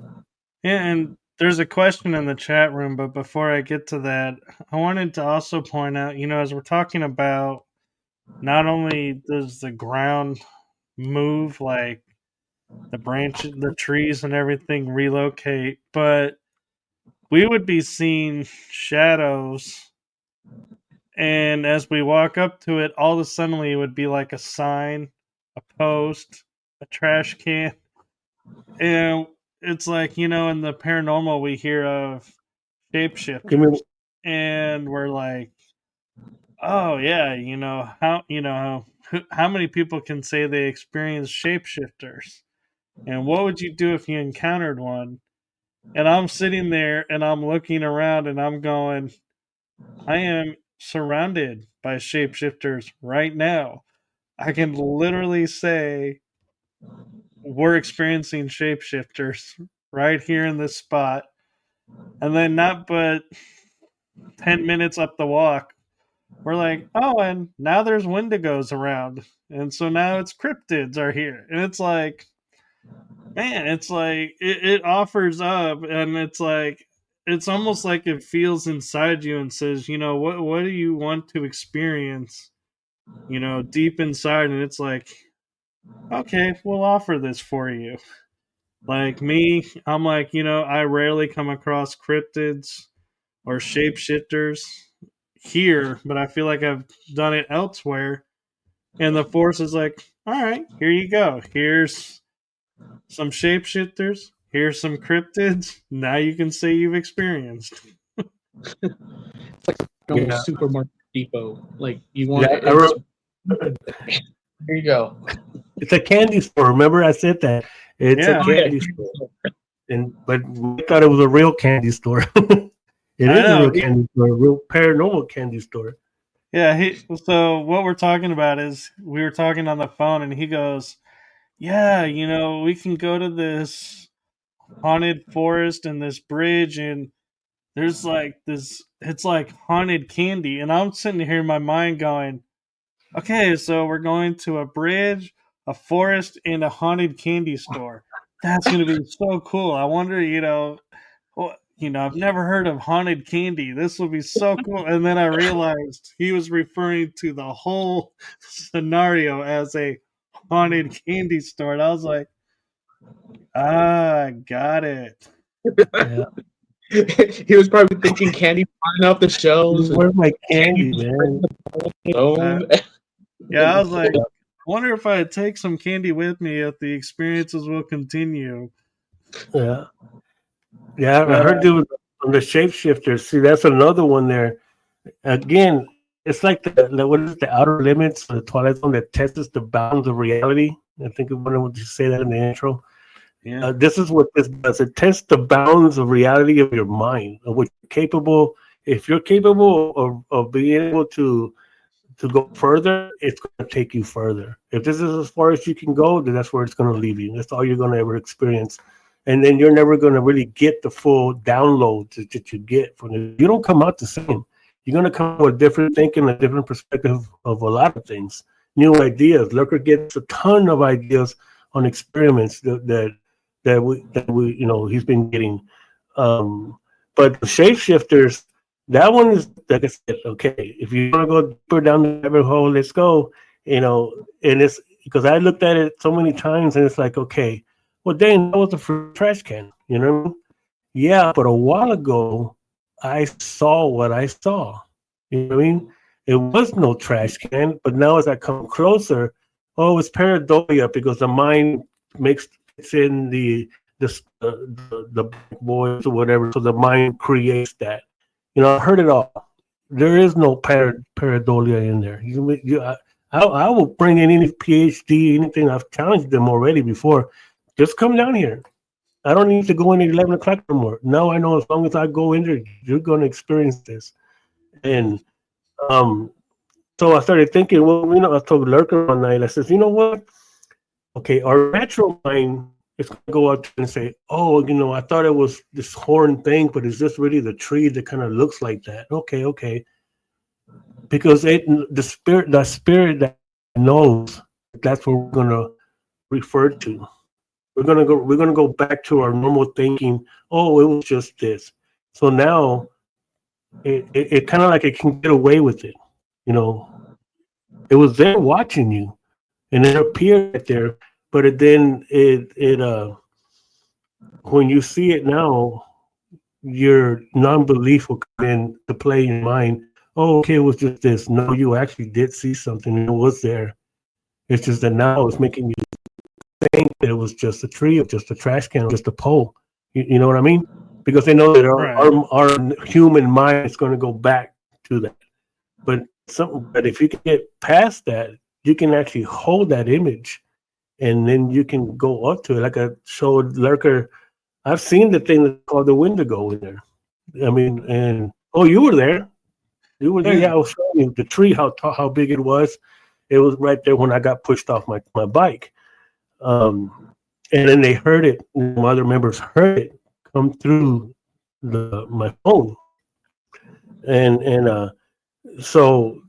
A: and there's a question in the chat room, but before I get to that, I wanted to also point out, as we're talking about, not only does the ground move, like the branches, the trees and everything relocate, but we would be seeing shadows, and as we walk up to it, all of a sudden it would be like a sign, a post, a trash can, and it's like, in the paranormal we hear of shapeshifters, and we're like, oh yeah, how many people can say they experience shapeshifters, and what would you do if you encountered one? And I'm sitting there and I'm looking around and I'm going, I am surrounded by shapeshifters right now. I can literally say we're experiencing shapeshifters right here in this spot. And then not but 10 minutes up the walk, we're like, oh, and now there's Wendigos around. And so now it's cryptids are here. And it's like, man, it's like it offers up, and it's like it's almost like it feels inside you and says, what do you want to experience, deep inside, and it's like, okay, we'll offer this for you. Like me, I'm like, I rarely come across cryptids or shapeshifters here, but I feel like I've done it elsewhere. And the force is like, all right, here you go. Here's some shapeshifters. Here's some cryptids. Now you can say you've experienced.
C: It's like a supermarket depot. Like you want here you go.
B: It's a candy store. Remember I said that. It's a candy store. But we thought it was a real candy store. It is a real candy store, a real paranormal candy store.
A: Yeah, so what we're talking about is we were talking on the phone and he goes, yeah, we can go to this haunted forest and this bridge, and there's like this, it's like haunted candy. And I'm sitting here in my mind going, okay, so we're going to a bridge, a forest, and a haunted candy store. That's going to be so cool. I wonder, I've never heard of haunted candy. This will be so cool. And then I realized he was referring to the whole scenario as a haunted candy store. And I was like, got it.
B: Yeah.
C: He was probably thinking candy flying off the shelves.
B: Where's my candy, man?
A: Yeah, I was like, I wonder if I take some candy with me if the experiences will continue.
B: Yeah. Yeah, I heard it was on the shapeshifters. See, that's another one there. Again, it's like what is it, the outer limits, the Twilight Zone that tests the bounds of reality. I think I wanted to say that in the intro.
A: Yeah.
B: This is what this does. It tests the bounds of reality of your mind, of what you're capable. If you're capable of being able to go further, it's going to take you further. If this is as far as you can go, then that's where it's going to leave you. That's all you're going to ever experience. And then you're never going to really get the full download that you get from it. You don't come out the same. You're going to come with different thinking, a different perspective of a lot of things, new ideas. Lurker gets a ton of ideas on experiments that we he's been getting. But the shapeshifters, that one is, like I said, okay, if you want to go deeper down the rabbit hole, let's go. And it's because I looked at it so many times, and it's like, okay, well, dang, that was a trash can, you know what I mean? Yeah, but a while ago, I saw what I saw. You know what I mean? It was no trash can, but now as I come closer, it's pareidolia because the mind makes it's in the boys or whatever, so the mind creates that. I heard it all. There is no pareidolia in there. I will bring in any PhD, anything. I've challenged them already before. Just come down here. I don't need to go in at 11 o'clock no more. Now I know as long as I go in there, you're going to experience this. And um, so I started thinking, well, I told Lurker one night, I says, you know what? Okay, our natural mind is going to go out and say, oh, I thought it was this horn thing, but is this really the tree that kind of looks like that? Okay. Because the spirit that knows, that's what we're going to refer to. We're gonna go back to our normal thinking. Oh, it was just this. So now it kind of like it can get away with it. It was there watching you, and it appeared right there. But then when you see it now, your non-belief will come in to play in your mind. Oh, okay, it was just this. No, you actually did see something, and it was there. It's just that now it's making you think that it was just a tree, or just a trash can, or just a pole. You know what I mean? Because they know that our human mind is going to go back to that. But if you can get past that, you can actually hold that image, and then you can go up to it. Like I showed Lurker, I've seen the thing that's called the Wendigo in there. I mean, and you were there. You were there. Yeah, I was showing you the tree, how big it was. It was right there when I got pushed off my bike. And then they heard it. My other members heard it come through my phone, and so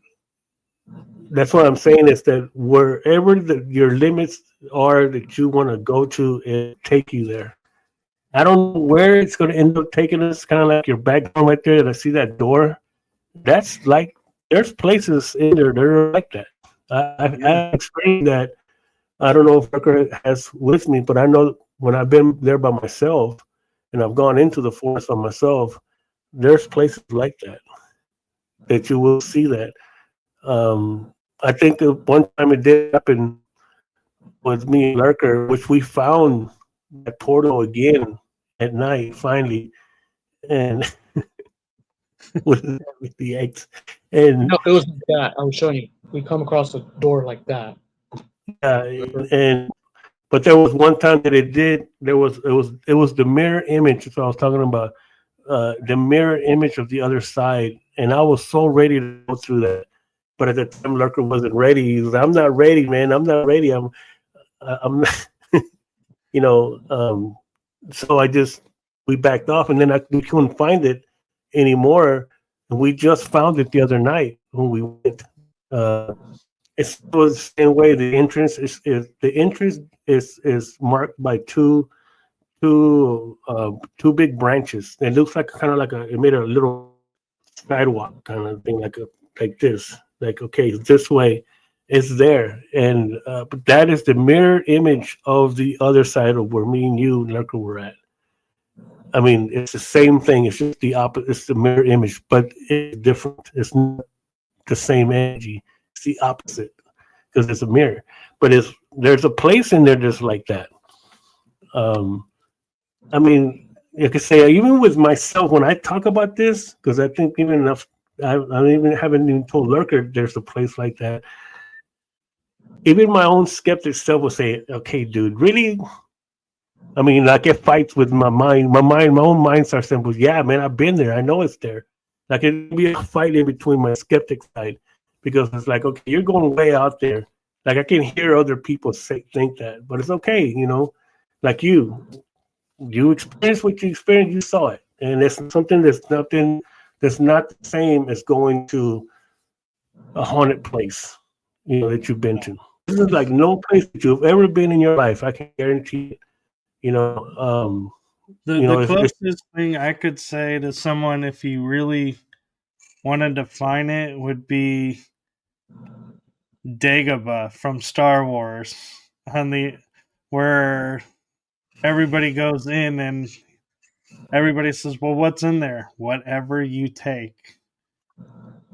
B: that's what I'm saying is that wherever your limits are that you want to go to, it take you there. I don't know where it's going to end up taking us. Kind of like your background right there. That I see that door. That's like there's places in there that are like that. I explained that. I don't know if Rucker has with me, but I know when I've been there by myself and I've gone into the forest by myself, there's places like that you will see that. I think that one time it did happen with me and Lurker, which we found that portal again at night finally, and with the eggs. And
C: No, it was like that. I was showing you. We come across a door like that.
B: But there was one time that it was the mirror image. So I was talking about the mirror image of the other side, and I was so ready to go through that. But at the time, Lurker wasn't ready. He was, I'm not ready, man. I'm not ready. I'm not, so we backed off, and then we couldn't find it anymore. And we just found it the other night when we went. It's the same way. The entrance is marked by two big branches. It looks like kind of like it made a little sidewalk kind of thing, like this. Like, okay, this way is there, and but that is the mirror image of the other side of where me and you, Lurker, were at. I mean, it's the same thing. It's just the opposite. It's the mirror image, but it's different. It's not the same energy. It's the opposite because it's a mirror. But there's a place in there just like that. I mean, you could say even with myself when I talk about this, because I think even enough, I haven't even told Lurker there's a place like that. Even my own skeptic self will say, "Okay, dude, really?" I mean, I get fights with my mind. My own mind starts saying, "Well, yeah, man, I've been there. I know it's there." Like it'd be a fight in between my skeptic side because it's like, okay, you're going way out there. Like I can hear other people think that, but it's okay, Like you experienced what you experienced, you saw it, and it's something that's not the same as going to a haunted place, that you've been to. This is like no place that you've ever been in your life. I can guarantee it.
A: The closest thing I could say to someone, if he really wanted to find it, would be Dagobah from Star Wars, where everybody goes in and everybody says, "Well, what's in there? Whatever you take."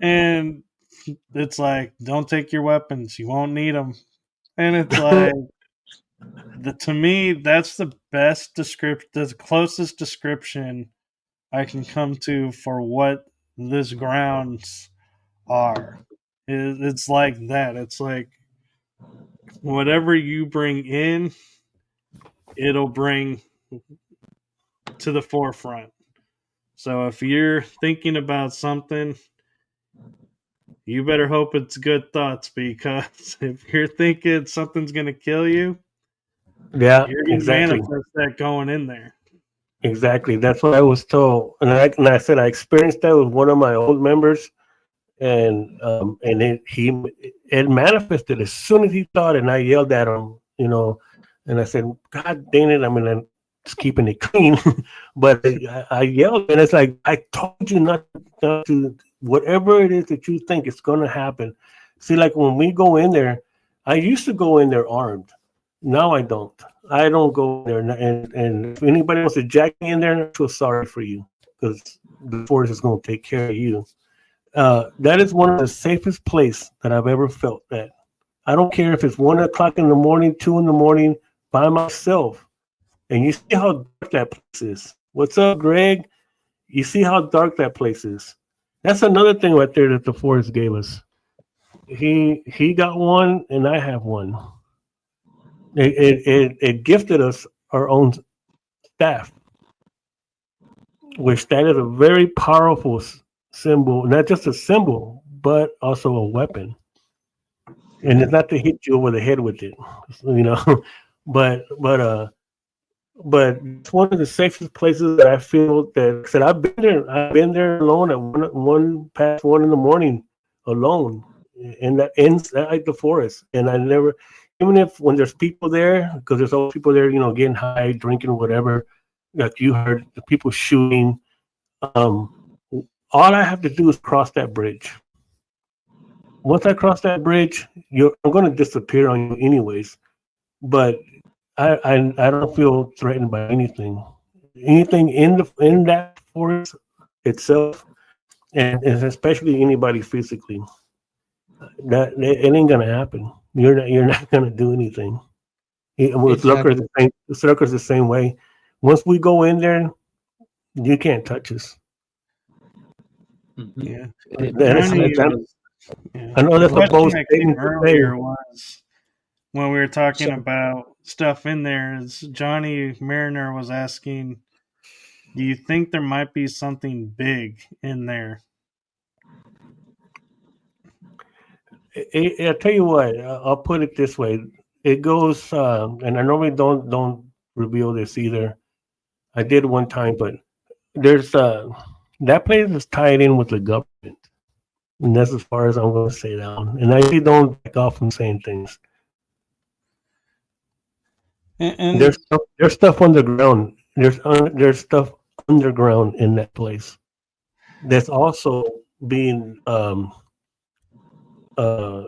A: And it's like, don't take your weapons. You won't need them. And it's like, to me, that's the best description, the closest description I can come to for what this grounds are. It's like that. It's like whatever you bring in, it'll bring to the forefront. So if you're thinking about something, you better hope it's good thoughts, because if you're thinking something's going to kill you,
B: Yeah,
A: you're going to
B: exactly.
A: manifest that going in there.
B: Exactly. That's what I was told. And I said I experienced that with one of my old members, and it manifested as soon as he thought it, and I yelled at him, and I said, God dang it, I'm just keeping it clean. But I yelled, and it's like, I told you not to, whatever it is that you think it's going to happen. See, like when we go in there, I used to go in there armed. Now I don't. I don't go there. And if anybody wants to jack me in there, I feel sorry for you, because the force is going to take care of you. That is one of the safest place that I've ever felt at. I don't care if it's 1 o'clock in the morning, 2 in the morning, by myself. And you see how dark that place is. What's up, Greg? You see how dark that place is. That's another thing right there that the forest gave us. He got one, and I have one. It gifted us our own staff, which that is a very powerful symbol. Not just a symbol, but also a weapon. And it's not to hit you over the head with it, you know. But it's one of the safest places that I feel that said I've been there. I've been there alone at one past 1 in the morning, alone in that inside the forest, and I never, even if when there's people there, because there's always people there, getting high, drinking, whatever. Like you heard the people shooting. Um, all I have to do is cross that bridge. Once I cross that bridge, I'm going to disappear on you anyways. But I don't feel threatened by anything. Anything in that forest itself, and especially anybody physically. That it ain't gonna happen. You're not gonna do anything. With
C: Exactly.
B: Lurker's the same way. Once we go in there, you can't touch us.
A: Yeah.
C: It-
B: I know
A: The
B: that's a
A: question
B: bold
A: that came
B: statement to say.
A: earlier was, when we were talking
C: So,
A: about stuff in there, is Johnny Mariner was asking, do you think there might be something big in there?
B: I'll tell you what. I'll put it this way. It goes, and I normally don't reveal this either. I did one time, but there's that place is tied in with the government, and that's as far as I'm going to say that one. And I usually don't back off from saying things.
A: And
B: There's stuff underground. There's stuff underground in that place. That's also being uh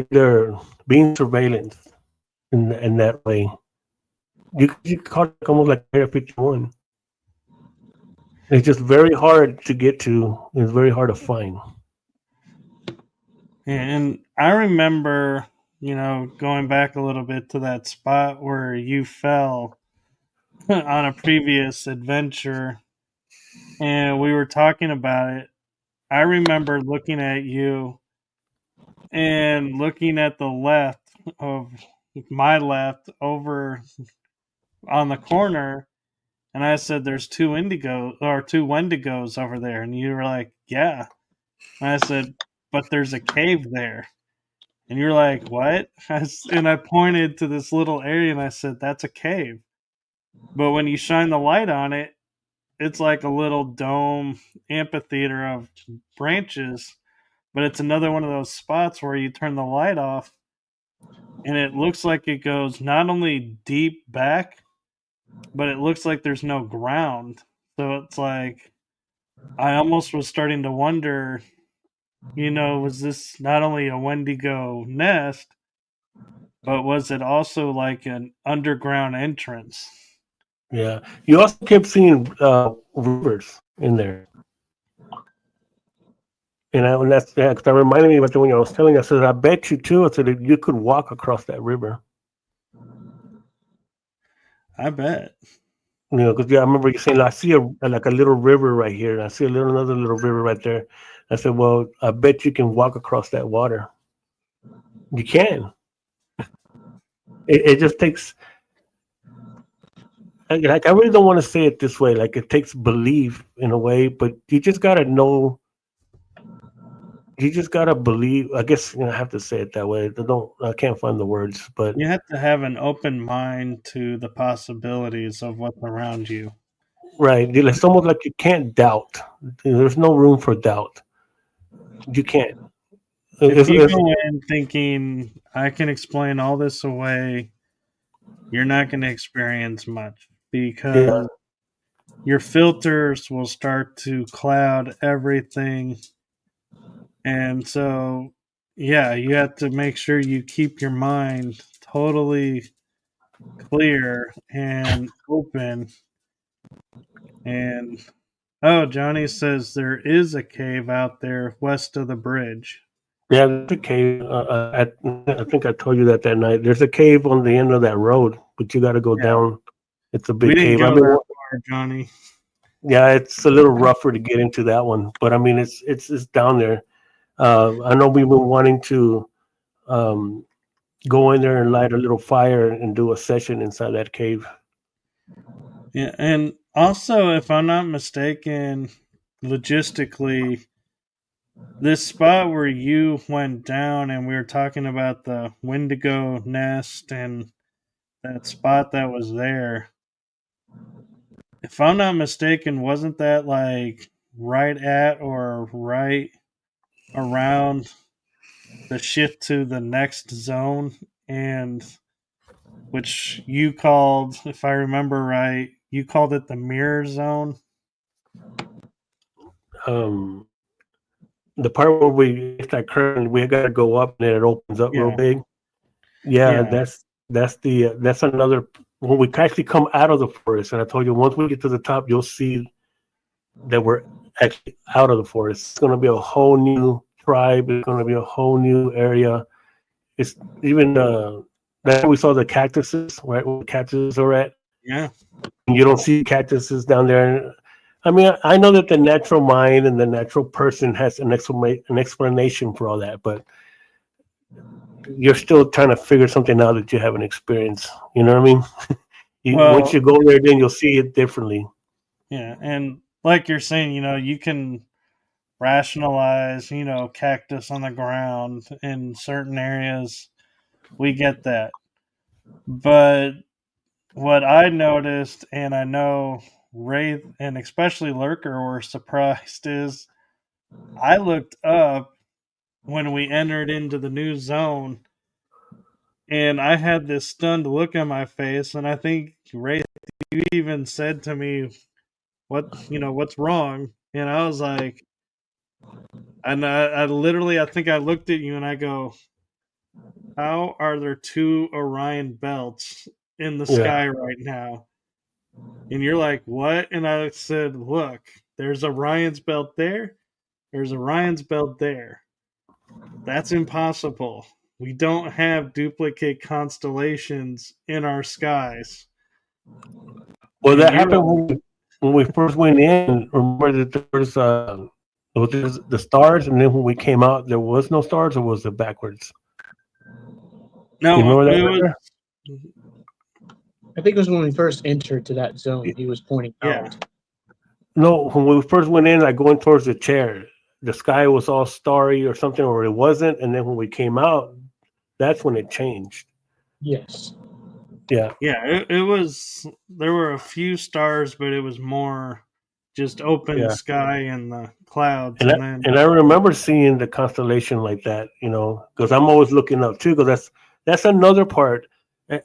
B: they're being surveillance in that way. You call it almost like Area 51. It's just very hard to get to. It's very hard to find.
A: I remember, going back a little bit to that spot where you fell on a previous adventure, and we were talking about it. I remember looking at you and looking at the left of my left over on the corner, and I said, "There's two Wendigos over there," and you were like, "Yeah." And I said, "But there's a cave there." And you're like, "What?" And I pointed to this little area and I said, "That's a cave." But when you shine the light on it, it's like a little dome amphitheater of branches. But it's another one of those spots where you turn the light off and it looks like it goes not only deep back, but it looks like there's no ground. So it's like, I almost was starting to wonder, was this not only a Wendigo nest, but was it also like an underground entrance?
B: Yeah. You also kept seeing rivers in there. And that's, yeah, because that reminded me about the when I was telling you. I said, I bet you too. I said that you could walk across that river.
A: I bet.
B: You know, because I remember you saying, I see like a little river right here, and I see another little river right there. I said, well, I bet you can walk across that water. You can. It just takes. Like I really don't want to say it this way. Like it takes belief in a way, but you just gotta know. You just gotta believe. I guess I have to say it that way. I can't find the words, but
A: You have to have an open mind to the possibilities of what's around you.
B: right. It's almost like you can't doubt. There's no room for doubt. You can't.
A: If you
B: It's,
A: go in thinking I can explain all this away, you're not going to experience much
B: yeah.
A: because your filters will start to cloud everything. And so, yeah, you have to make sure you keep your mind totally clear and open. And oh, Johnny says there is a cave out there west of the bridge.
B: Yeah, there's a cave. I think I told you that night. There's a cave on the end of that road, but you got to go
A: Yeah,
B: down. It's a
A: we
B: big
A: didn't
B: cave. I
A: go
B: mean,
A: that far, Johnny.
B: yeah, it's a little rougher to get into that one, but I mean, it's down there. I know we've been wanting to um, go in there and light a little fire and do a session inside that cave.
A: Yeah, and also, if I'm not mistaken, logistically, this spot where you went down and we were talking about the Wendigo nest and that spot that was there, if I'm not mistaken, wasn't that like right at or right around the shift to the next zone? And which you called, if I remember right, you called it the mirror zone.
B: Um, the part where we hit that curtain, we got to go up and then it opens up real
A: Yeah,
B: big. Yeah,
A: yeah,
B: that's another when we actually come out of the forest. And I told you once we get to the top, you'll see that we're actually out of the forest. It's going to be a whole new tribe. It's going to be a whole new area. It's even that we saw the cactuses, right? Where the cactuses are at.
A: yeah.
B: And you don't see cactuses down there. I mean, I know that the natural mind and the natural person has an explanation for all that, but you're still trying to figure something out that you haven't experienced. You know what I mean? Once
A: Well,
B: you go there, then you'll see it differently.
A: yeah, and like you're saying, you can rationalize, cactus on the ground in certain areas. We get that. But what I noticed, and I know Wraith and especially Lurker were surprised, is I looked up when we entered into the new zone and I had this stunned look on my face. And I think, Wraith, you even said to me, what's wrong? And I was like, and I literally, I think I looked at you and I go, how are there two Orion belts in the
B: Yeah.
A: sky right now? And you're like, what? And I said, look, there's Orion's belt there. There's Orion's belt there. That's impossible. We don't have duplicate constellations in our skies.
B: Well,
A: And
B: that
A: you're
B: happened
A: like,
B: when we first went in. Remember that there was the stars, and then when we came out, there was no stars, or was it backwards? You
A: no,
B: remember that?
A: it was,
B: Right?
C: I think it was when we first entered to that zone. He was pointing
A: yeah.
C: out.
B: No, when we first went in, like going towards the chair, the sky was all starry or something, or it wasn't. And then when we came out, that's when it changed.
C: Yes.
B: Yeah.
A: Yeah, it was, there were a few stars, but it was more just open
B: Yeah.
A: sky and the clouds.
B: And
A: And then,
B: I remember seeing the constellation like that, because I'm always looking up too, because that's another part.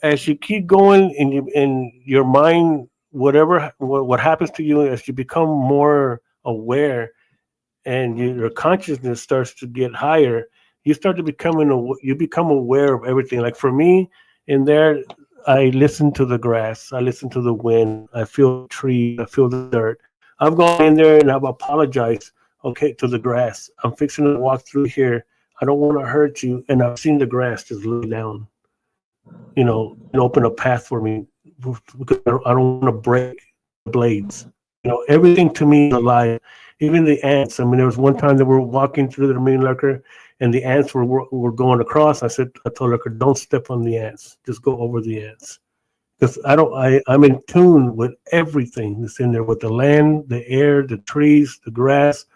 B: As you keep going in your mind, whatever what happens to you as you become more aware and your consciousness starts to get higher, you start to you become aware of everything. Like for me, in there, I listen to the grass, I listen to the wind, I feel the tree, I feel the dirt. I've gone in there and I've apologized, okay, to the grass. I'm fixing to walk through here. I don't want to hurt you, and I've seen the grass just lay down, and open a path for me because I don't want to break blades. Everything to me is alive. Even the ants. I mean, there was one time that we were walking through the main lurker, and the ants were going across. I told Lurker, don't step on the ants. Just go over the ants. Because I'm in tune with everything that's in there, with the land, the air, the trees, the grass,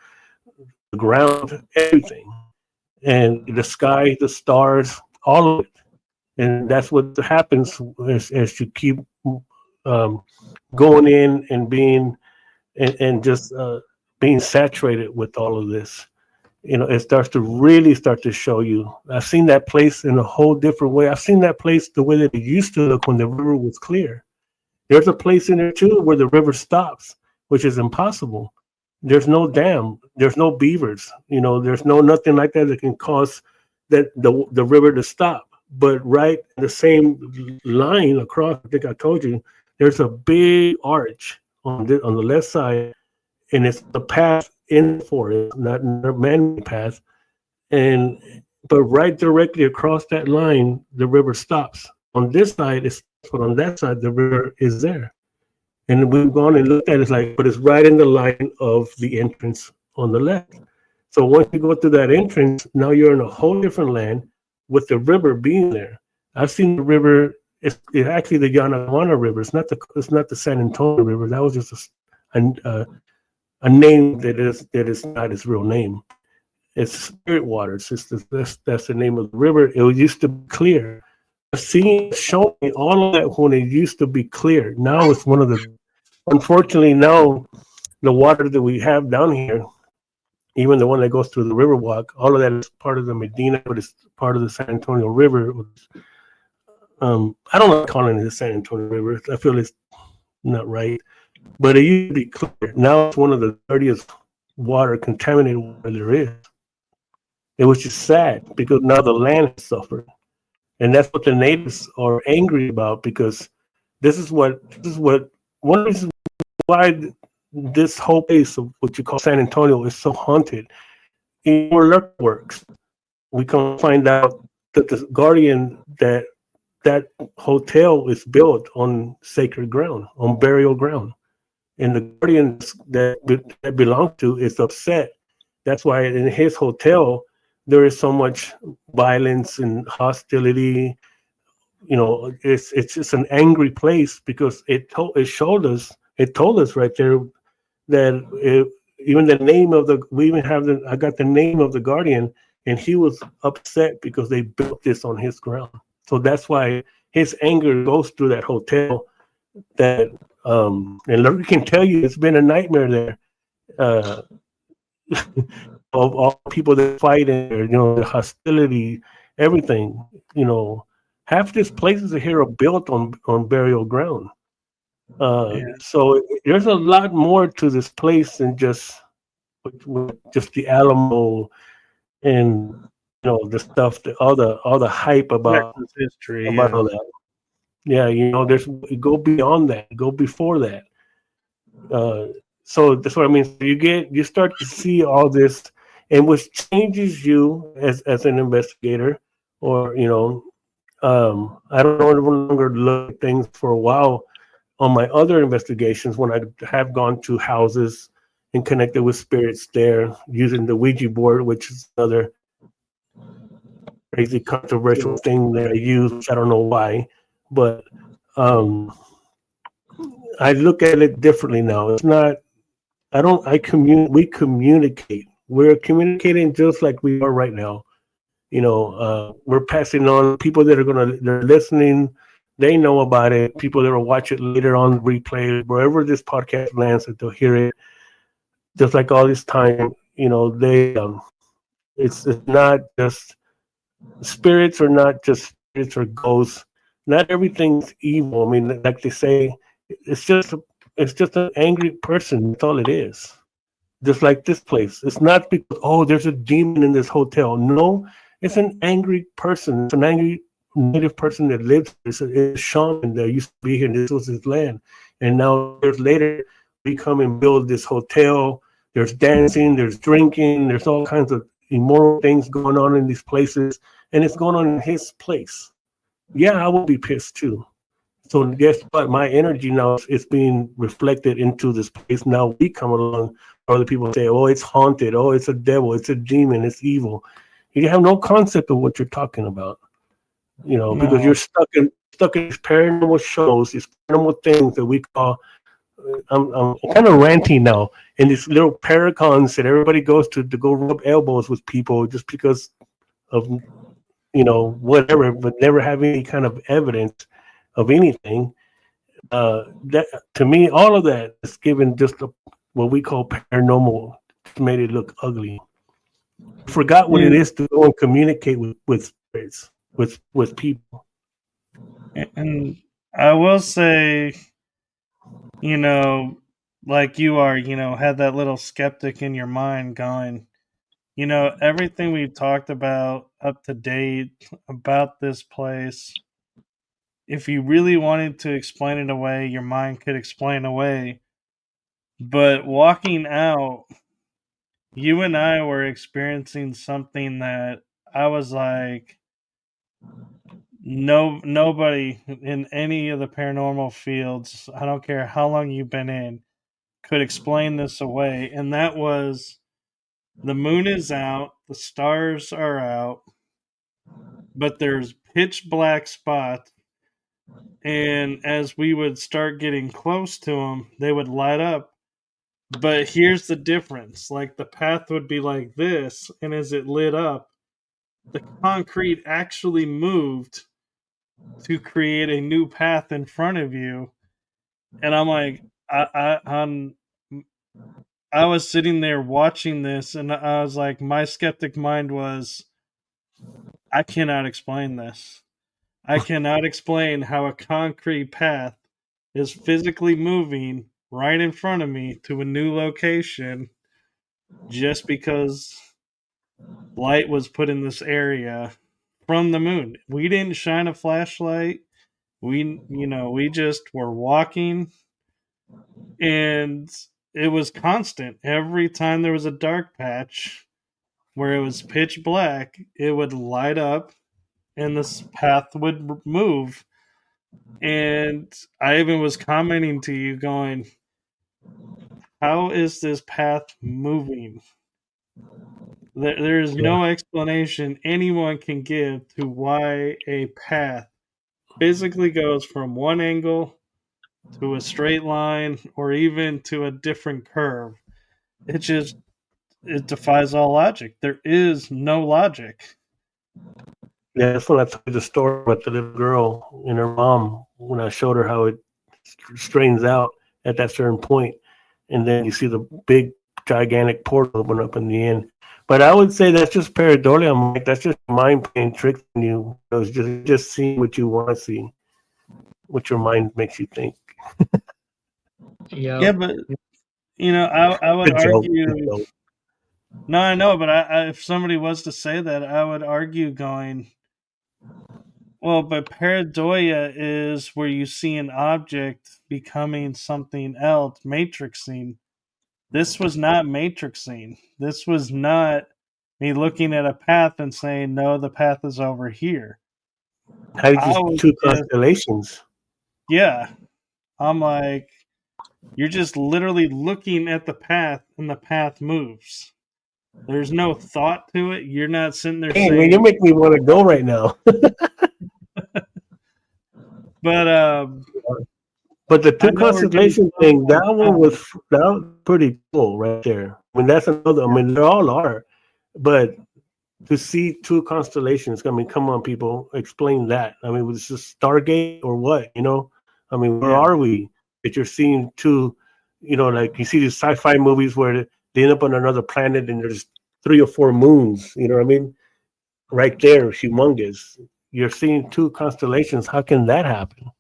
B: the ground, everything. And the sky, the stars, all of it. And that's what happens as you keep going in and being and just being saturated with all of this. It starts to really start to show you. I've seen that place in a whole different way. I've seen that place the way that it used to look when the river was clear. There's a place in there too where the river stops, which is impossible. There's no dam. There's no beavers. There's no nothing like that can cause the river to stop. But right the same line across, I think I told you, there's a big arch on the left side, and it's the path in the forest, not a man-made path. But right directly across that line, the river stops. On this side, but on that side, the river is there. And we've gone and looked at it, but it's right in the line of the entrance on the left. So once you go through that entrance, now you're in a whole different land with the river being there. I've seen the river. It's actually the Yanaguana River. It's not the San Antonio River. That was just a name that is not its real name. It's Spirit Waters. That's the name of the river. It used to be clear. I've seen show me all of that when it used to be clear. Now it's one of the. Unfortunately, now the water that we have down here, even the one that goes through the Riverwalk, all of that is part of the Medina, but it's part of the San Antonio River. I don't like calling it the San Antonio River. I feel it's not right. But it used to be clear. Now it's one of the dirtiest water, contaminated water there is. It was just sad because now the land has suffered. And that's what the natives are angry about, because this is one reason why this whole place of what you call San Antonio is so haunted. In our lurk works, we can find out that the Guardian, that hotel is built on sacred ground, on burial ground. And the Guardians that belong to is upset. That's why in his hotel, there is so much violence and hostility. It's just an angry place because it told us right there that even the name of I got the name of the Guardian, and he was upset because they built this on his ground. So that's why his anger goes through that hotel. And Larry can tell you it's been a nightmare there. Of all people that fight in there, the hostility, everything. Half these places here are built on burial ground. So there's a lot more to this place than just the Alamo and the stuff, all the hype about
A: history,
B: all that. Yeah, go beyond that, go before that. So that's what I mean. So you start to see all this, and which changes you as an investigator, or I don't no longer look at things for a while. On my other investigations, when I have gone to houses and connected with spirits there using the Ouija board, which is another crazy controversial thing that I use, which I don't know why, but I look at it differently now. It's not. We communicate. We're communicating just like we are right now. We're passing on people that they're listening. They know about it. People that will watch it later on replay, wherever this podcast lands, that they'll hear it. Just like all this time, it's not just spirits, or not just spirits or ghosts. Not everything's evil. I mean, like they say, it's just an angry person. That's all it is. Just like this place. It's not because, there's a demon in this hotel. No, it's an angry person. It's an angry native person that lives here. It's a shaman that used to be here, and this was his land. And now years later, we come and build this hotel. There's dancing, there's drinking, there's all kinds of immoral things going on in these places, and it's going on in his place. Yeah, I will be pissed too. So guess what? My energy now is being reflected into this place. Now we come along, other people say, "Oh, it's haunted. Oh, it's a devil. It's a demon. It's evil." You have no concept of what you're talking about, because you're stuck in these paranormal shows, these paranormal things that we call. I'm kind of ranting now. In these little paracons that everybody goes to go rub elbows with people just because of whatever, but never have any kind of evidence of anything. That to me, all of that is given just what we call paranormal, to made it look ugly. Forgot what it is to go and communicate with spirits, with people.
A: And I will say, like you are, had that little skeptic in your mind going, everything we've talked about up to date about this place, if you really wanted to explain it away, your mind could explain away. But walking out, you and I were experiencing something that I was like, nobody in any of the paranormal fields, I don't care how long you've been in, could explain this away. And that was, the moon is out, the stars are out, but there's pitch black spots. And as we would start getting close to them, they would light up. But here's the difference. Like, the path would be like this, and as it lit up, the concrete actually moved to create a new path in front of you. And I'm like, I was sitting there watching this, and I was like, my skeptic mind was, I cannot explain this. I cannot explain how a concrete path is physically moving right in front of me to a new location just because light was put in this area from the moon. We didn't shine a flashlight. We just were walking, and it was constant. Every time there was a dark patch where it was pitch black, it would light up and this path would move. And I even was commenting to you going, how is this path moving? There is no explanation anyone can give to why a path physically goes from one angle to a straight line or even to a different curve. It defies all logic. There is no logic.
B: Yeah, that's when I told you the story about the little girl and her mom when I showed her how it straightens out at that certain point, and then you see the big, gigantic portal open up in the end. But I would say that's just pareidolia, Mike. That's just mind playing tricks on you. It's just seeing what you want to see, what your mind makes you think.
A: Yeah, but I would argue. No, I know, but if somebody was to say that, I would argue going, well, but pareidoia is where you see an object becoming something else, matrixing. This was not matrixing. This was not me looking at a path and saying, no, the path is over here.
B: How did you see two constellations?
A: Yeah. I'm like, you're just literally looking at the path and the path moves. There's no thought to it. You're not sitting there saying,
B: man, you make me want to go right now. But the two constellation thing, that was pretty cool right there. I mean, that's another. I mean, they all are, but to see two constellations, I mean, come on, people, explain that. I mean, was this Stargate or what? I mean, where are we? That you're seeing two, like you see these sci-fi movies where they end up on another planet and there's 3 or 4 moons. You know what I mean? Right there, humongous. You're seeing two constellations. How can that happen?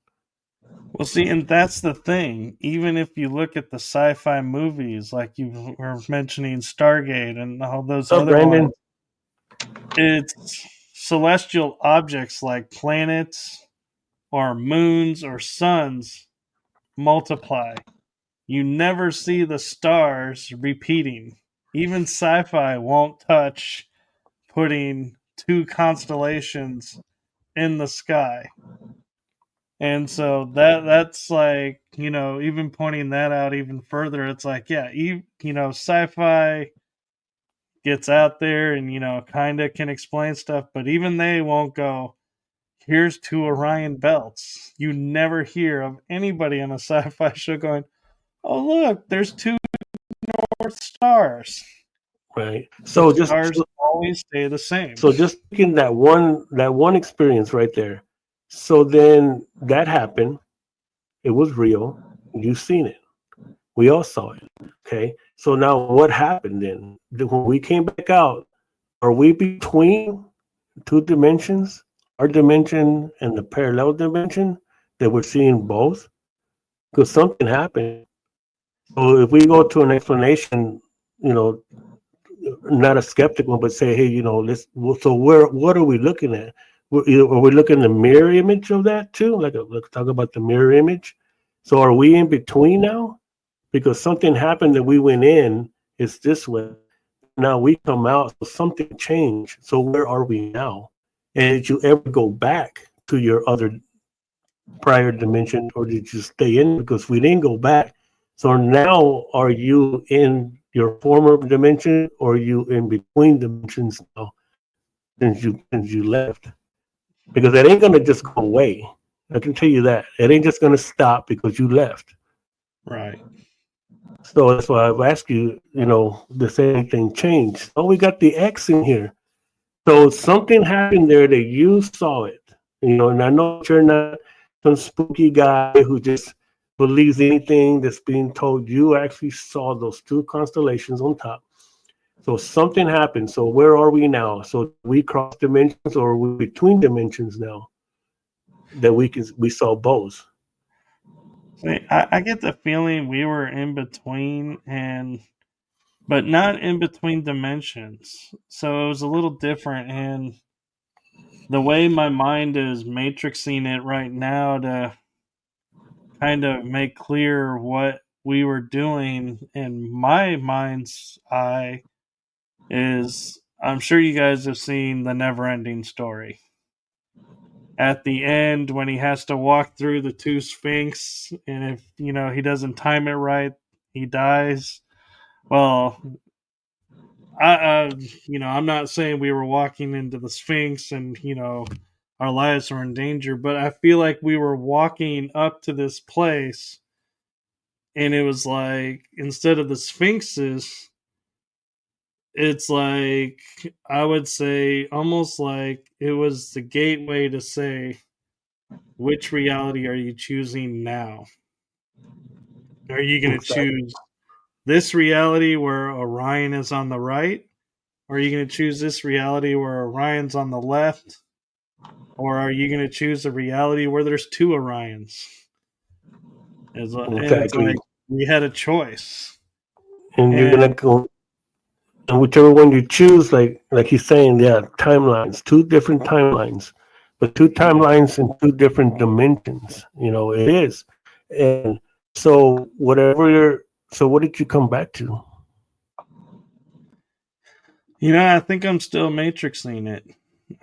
A: Well, see, and that's the thing. Even if you look at the sci-fi movies, like you were mentioning Stargate and all those other
B: Brandon?
A: ones, it's celestial objects like planets or moons or suns multiply. You never see the stars repeating. Even sci-fi won't touch putting two constellations in the sky. And so that's like, even pointing that out even further, it's like, yeah, sci-fi gets out there and, kind of can explain stuff, but even they won't go, here's two Orion belts. You never hear of anybody on a sci-fi show going, oh, look, there's two North Stars.
B: Right.
A: So the stars always stay the same.
B: So just taking that one experience right there. So then that happened. It was real. You've seen it. We all saw it. Okay. So now what happened then? When we came back out, are we between two dimensions? Our dimension and the parallel dimension that we're seeing both? Because something happened. So if we go to an explanation, not a skeptic one, but say, hey, so what are we looking at? Are we looking at the mirror image of that too? Let's talk about the mirror image. So are we in between now? Because something happened that we went in, it's this way. Now we come out, so something changed. So where are we now? And did you ever go back to your other prior dimension, or did you stay in? Because we didn't go back. So now are you in your former dimension, or are you in between dimensions now since you left? Because that ain't gonna just go away. I can tell you that. It ain't just gonna stop because you left.
A: Right.
B: So that's why I've asked you, does anything change? Oh, we got the X in here. So something happened there that you saw it. And I know you're not some spooky guy who just believes anything that's being told. You actually saw those two constellations on top. So something happened. So where are we now? So we cross dimensions, or are we between dimensions now? That we saw both.
A: I get the feeling we were in between, but not in between dimensions. So it was a little different, and the way my mind is matrixing it right now to kind of make clear what we were doing in my mind's eye is, I'm sure you guys have seen The Never-Ending Story. At the end, when he has to walk through the two Sphinx, and if he doesn't time it right, he dies. Well, I'm not saying we were walking into the Sphinx and our lives were in danger, but I feel like we were walking up to this place, and it was like, instead of the Sphinxes, it's like, I would say almost like it was the gateway to say, which reality are you choosing now? Are you going to choose this reality where Orion is on the right? Or are you going to choose this reality where Orion's on the left? Or are you going to choose a reality where there's two Orions? And it's like we had a choice.
B: And you're going to go, and whichever one you choose, like he's saying, timelines, two different timelines, but two timelines in two different dimensions. It is. And so what did you come back to?
A: I think I'm still matrixing it.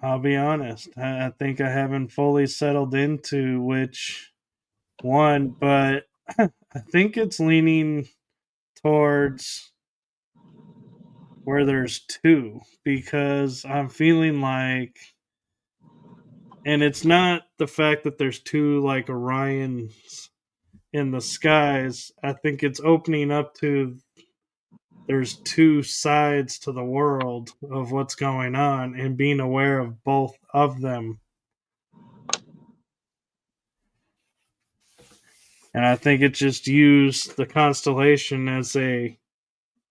A: I'll be honest. I think I haven't fully settled into which one, but I think it's leaning towards where there's two, because I'm feeling like, and it's not the fact that there's two like Orions in the skies. I think it's opening up to, there's two sides to the world of what's going on, and being aware of both of them. And I think it just used the constellation as a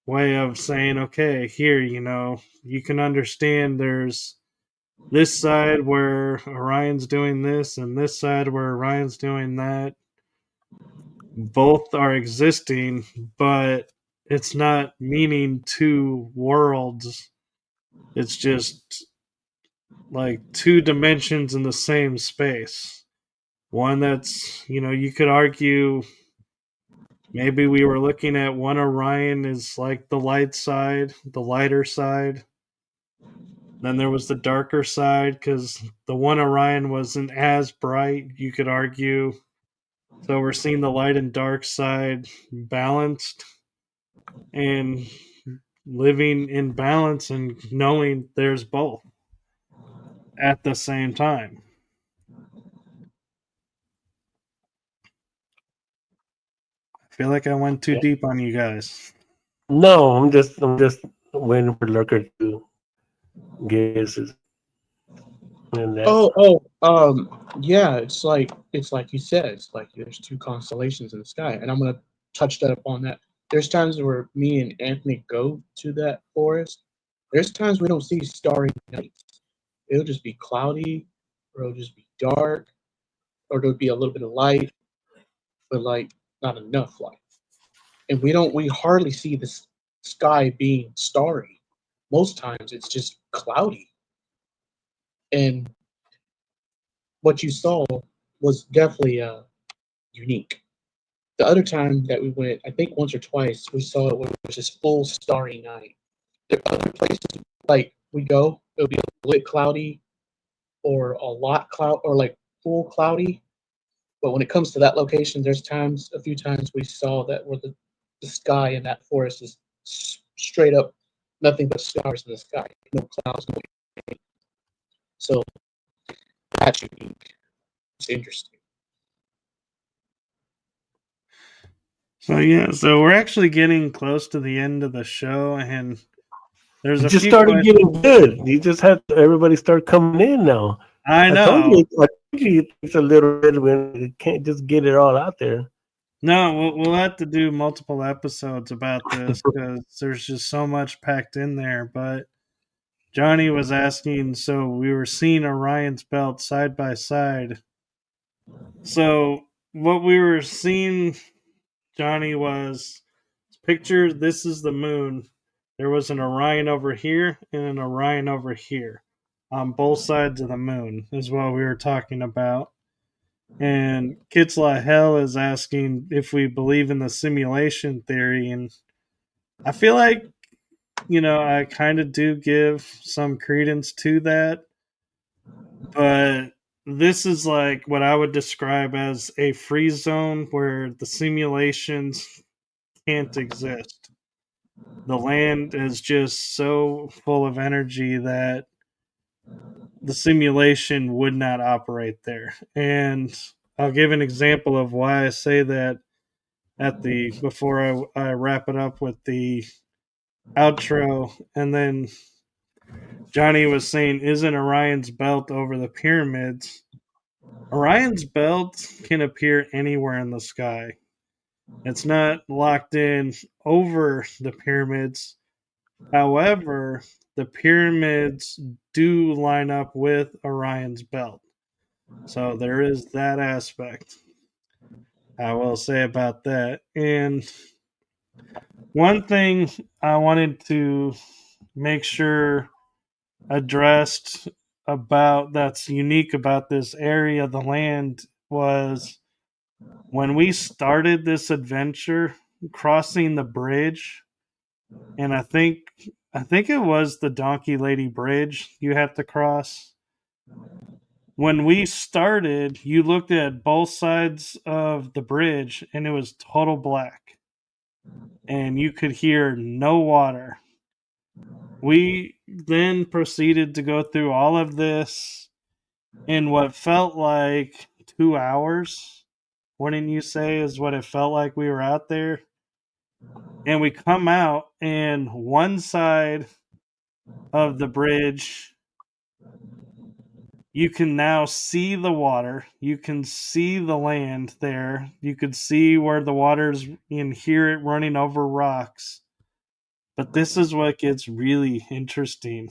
A: way of saying, okay, here, you can understand there's this side where Orion's doing this and this side where Orion's doing that. Both are existing, but it's not meaning two worlds. It's just like two dimensions in the same space. One that's, you could argue maybe we were looking at one Orion is like the light side, the lighter side. Then there was the darker side because the one Orion wasn't as bright, you could argue. So we're seeing the light and dark side balanced and living in balance and knowing there's both at the same time. I feel like I went too deep on you guys.
B: No, I'm just waiting for Lurker to get his and that.
C: Yeah. It's like you said. It's like there's two constellations in the sky, and I'm gonna touch that upon that. There's times where me and Anthony go to that forest. There's times we don't see starry nights. It'll just be cloudy, or it'll just be dark, or there'll be a little bit of light, but like not enough light. And we hardly see the sky being starry. Most times it's just cloudy. And what you saw was definitely unique. The other time that we went, I think once or twice, we saw it when it was just full starry night. There are other places like we go, it'll be a little cloudy or a lot cloud or like full cloudy. But when it comes to that location, there's a few times we saw that where the sky in that forest is straight up nothing but stars in the sky, no clouds, no anything. So that's unique. It's interesting.
A: So yeah, so we're actually getting close to the end of the show, and there's a
B: It just
A: few
B: started
A: questions.
B: getting good. You just had everybody start coming in now.
A: I
B: I told
A: know.
B: you it takes a little bit when you can't just get it all out there.
A: No, we'll have to do multiple episodes about this because there's just so much packed in there. But Johnny was asking, so we were seeing Orion's belt side by side. So what we were seeing, Johnny, was picture this is the moon. There was an Orion over here and an Orion over here on both sides of the moon, is what we were talking about. And Kitzla Hell is asking if we believe in the simulation theory. And I feel like, I kind of do give some credence to that. But this is like what I would describe as a free zone where the simulations can't exist. The land is just so full of energy that the simulation would not operate there. And I'll give an example of why I say that before I wrap it up with the outro. And then Johnny was saying, isn't Orion's belt over the pyramids? Orion's belt can appear anywhere in the sky. It's not locked in over the pyramids. However, the pyramids do line up with Orion's belt. So there is that aspect I will say about that. And one thing I wanted to make sure addressed about that's unique about this area of the land was when we started this adventure crossing the bridge, and I think it was the Donkey Lady Bridge you have to cross. When we started, you looked at both sides of the bridge and it was total black. And you could hear no water. We then proceeded to go through all of this in what felt like 2 hours. Wouldn't you say is what it felt like we were out there? And we come out, and one side of the bridge, you can now see the water. You can see the land there. You could see where the water's and hear it running over rocks. But this is what gets really interesting.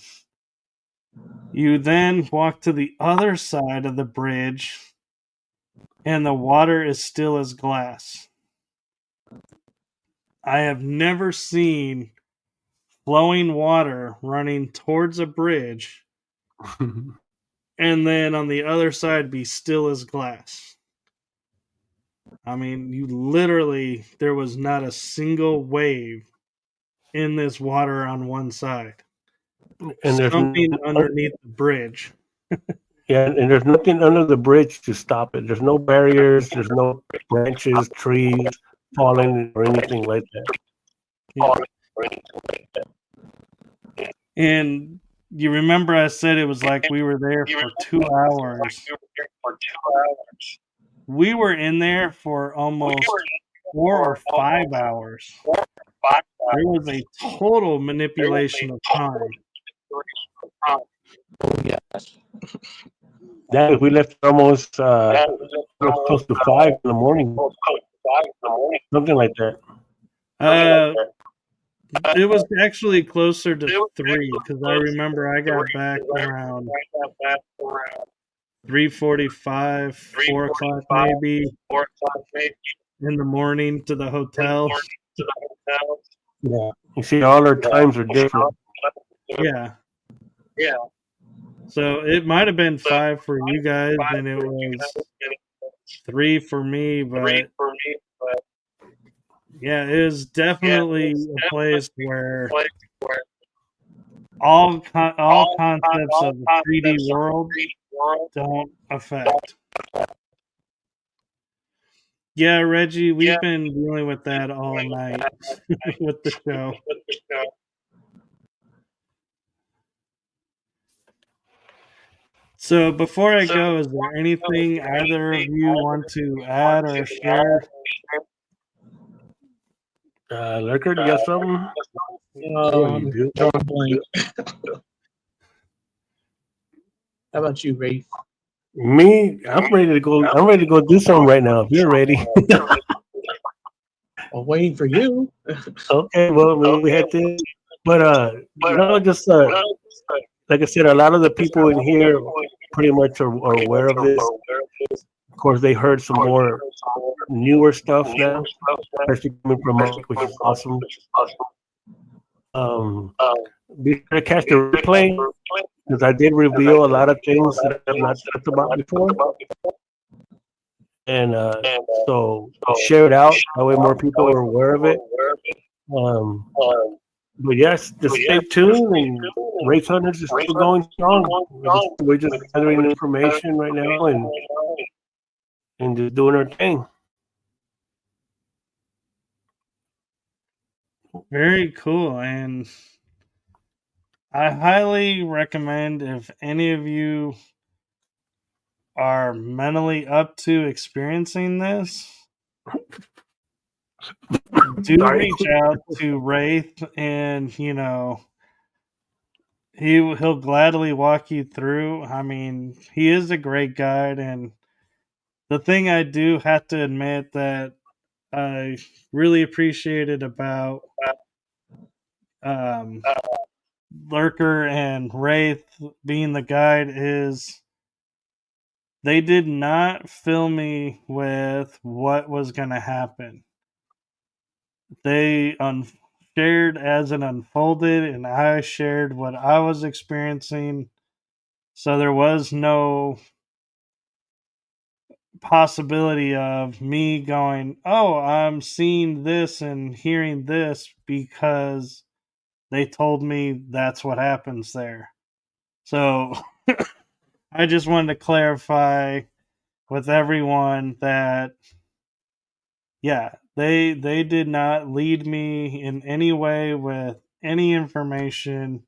A: You then walk to the other side of the bridge, and the water is still as glass. I have never seen flowing water running towards a bridge and then on the other side be still as glass. I mean, there was not a single wave in this water on one side.
B: And there's
A: something underneath the bridge.
B: yeah, and there's nothing under the bridge to stop it. There's no barriers. There's no branches, trees falling, or anything like that.
A: And you remember I said it was like we were there for 2 hours. We were in there for almost 4 or 5 hours. There was a total manipulation of time.
B: Yeah, we left almost close to 5 in the morning, something like that.
A: It was actually closer to 3 because I remember I got back around 3:45, 4 o'clock maybe in the morning to the hotel.
B: Yeah, you see, all our times are different.
A: Yeah. So it might have been 5 for you guys, and it was 3 for me, but yeah, it is definitely a place where all concepts of the 3D world don't affect. Yeah, Reggie, we've been dealing with that all night with the show. So before I go, is there anything either of you want to add or share?
B: Lurker, you got something?
C: I'm drawing a blank. How about you, Wraith?
B: Me, I'm ready to go. I'm ready to go do something right now. If you're ready.
C: I'm waiting for you.
B: Okay, well, we had to, but no, just like I said, a lot of the people in here pretty much are aware of this. Of course, they heard some more newer stuff now, especially coming from Mike, which is awesome. Be sure to catch the replay because I did reveal a lot of things that I've not talked about before. And so share it out. That way more people are aware of it. But yes, just stay tuned. And Wraith Hunters is still going strong. We're just gathering information right now and just doing our thing.
A: Very cool. And I highly recommend if any of you are mentally up to experiencing this, do reach out to Wraith, and he'll gladly walk you through. I mean, he is a great guide, and the thing I do have to admit that I really appreciated about Lurker and Wraith being the guide is they did not fill me with what was going to happen. They shared as it unfolded, and I shared what I was experiencing. So there was no possibility of me going, oh, I'm seeing this and hearing this because they told me that's what happens there. So I just wanted to clarify with everyone that, yeah, they did not lead me in any way with any information,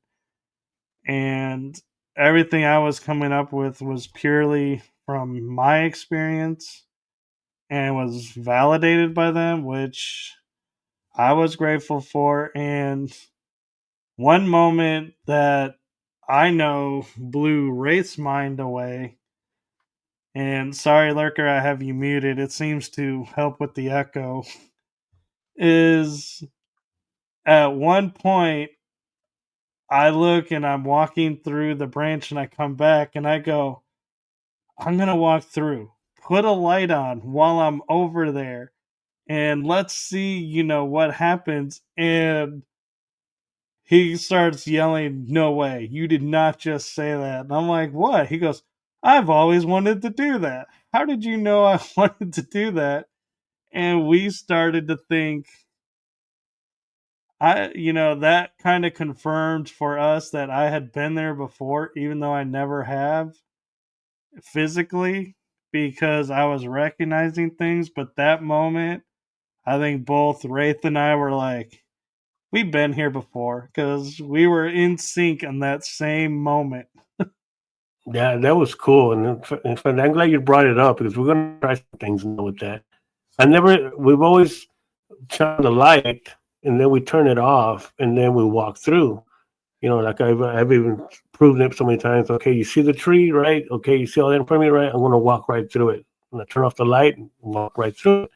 A: and everything I was coming up with was purely from my experience and was validated by them, which I was grateful for. And one moment that I know blew Wraith's mind away, and sorry, Lurker, I have you muted. It seems to help with the echo. Is at one point I look and I'm walking through the branch and I come back and I go, I'm going to walk through. Put a light on while I'm over there and let's see, what happens. And he starts yelling, no way, you did not just say that. And I'm like, what? He goes, I've always wanted to do that. How did you know I wanted to do that? And we started to think, that kind of confirmed for us that I had been there before, even though I never have physically, because I was recognizing things. But that moment, I think both Wraith and I were like, we've been here before, because we were in sync in that same moment.
B: Yeah, that was cool. And in fact, I'm glad you brought it up because we're going to try some things now with that. We've always shone the light and then we turn it off and then we walk through. Like I've even proven it so many times. Okay, you see the tree, right? Okay, you see all that in front of me, right? I'm going to walk right through it. I'm going to turn off the light and walk right through it.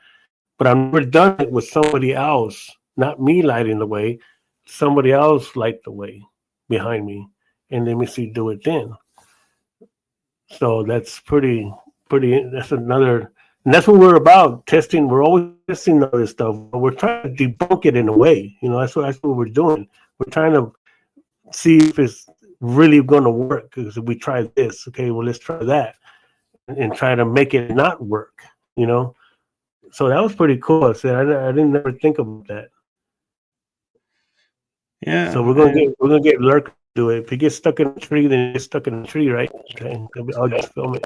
B: But I've never done it with somebody else, not me lighting the way, somebody else light the way behind me, and let me see do it then. So that's pretty. That's another, and that's what we're about testing. We're always testing all this stuff. We're trying to debunk it in a way. That's what we're doing. We're trying to see if it's really going to work. Because if we try this, okay, well let's try that, and try to make it not work. So that was pretty cool. I said I didn't never think about that.
A: Yeah.
B: So we're gonna get Lurk to do it. If he gets stuck in a tree, then he gets stuck in a tree, right? Okay, I'll just film it.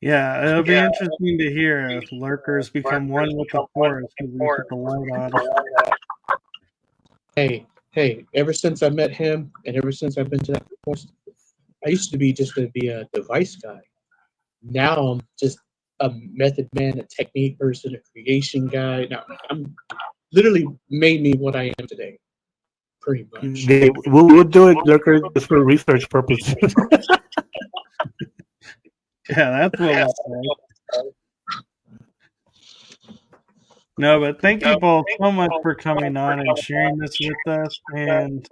A: Yeah, it'll be interesting to hear if lurkers become one with the forest because we put the light on.
C: Hey! Ever since I met him, and ever since I've been to that forest, I used to be just to be a device guy. Now I'm just a method man, a technique person, a creation guy. Now I'm literally made me what I am today, pretty much.
B: We'll do it, Lurker, just for research purposes.
A: Yeah, that's what we'll say. No, but thank you both so much for coming on and sharing this with us. And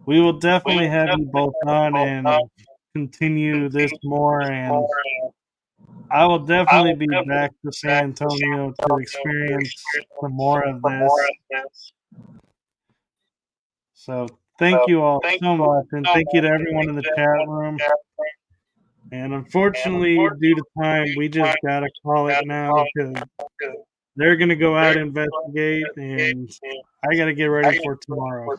A: we will definitely have you both on and continue this more. And I will definitely be back to San Antonio to experience some more of this. So thank you all so much. And thank you to everyone in the chat room. And unfortunately, due to time, we just got to call it now because they're going to go out and investigate, and I got to get ready for tomorrow.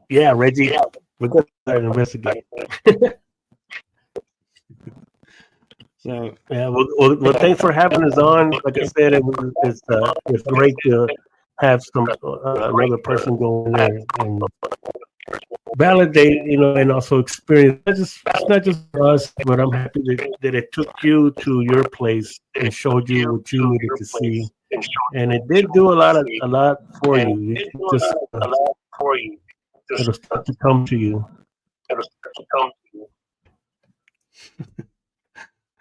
B: Yeah, Reggie, we're going to investigate.
A: So
B: yeah, well, thanks for having us on. Like I said, it's great to have some another person go in there and validate, and also experience. It's not just for us, but I'm happy that it took you to your place and showed you what you needed to see, and it did do a lot for you. It just it'll start to come to you.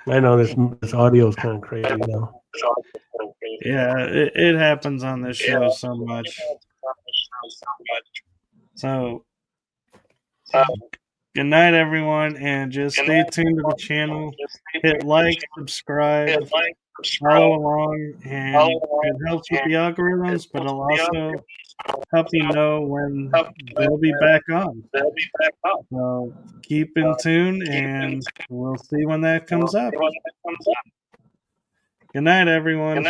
B: I know this audio is kind of crazy now.
A: Yeah, it happens on this show so much. So, good night, everyone, and just stay tuned to the channel. Hit like, subscribe, follow along, and it helps with the algorithms, but it'll also help you know when they'll be back on. So keep in tune, and we'll see when that comes up. Good night, everyone.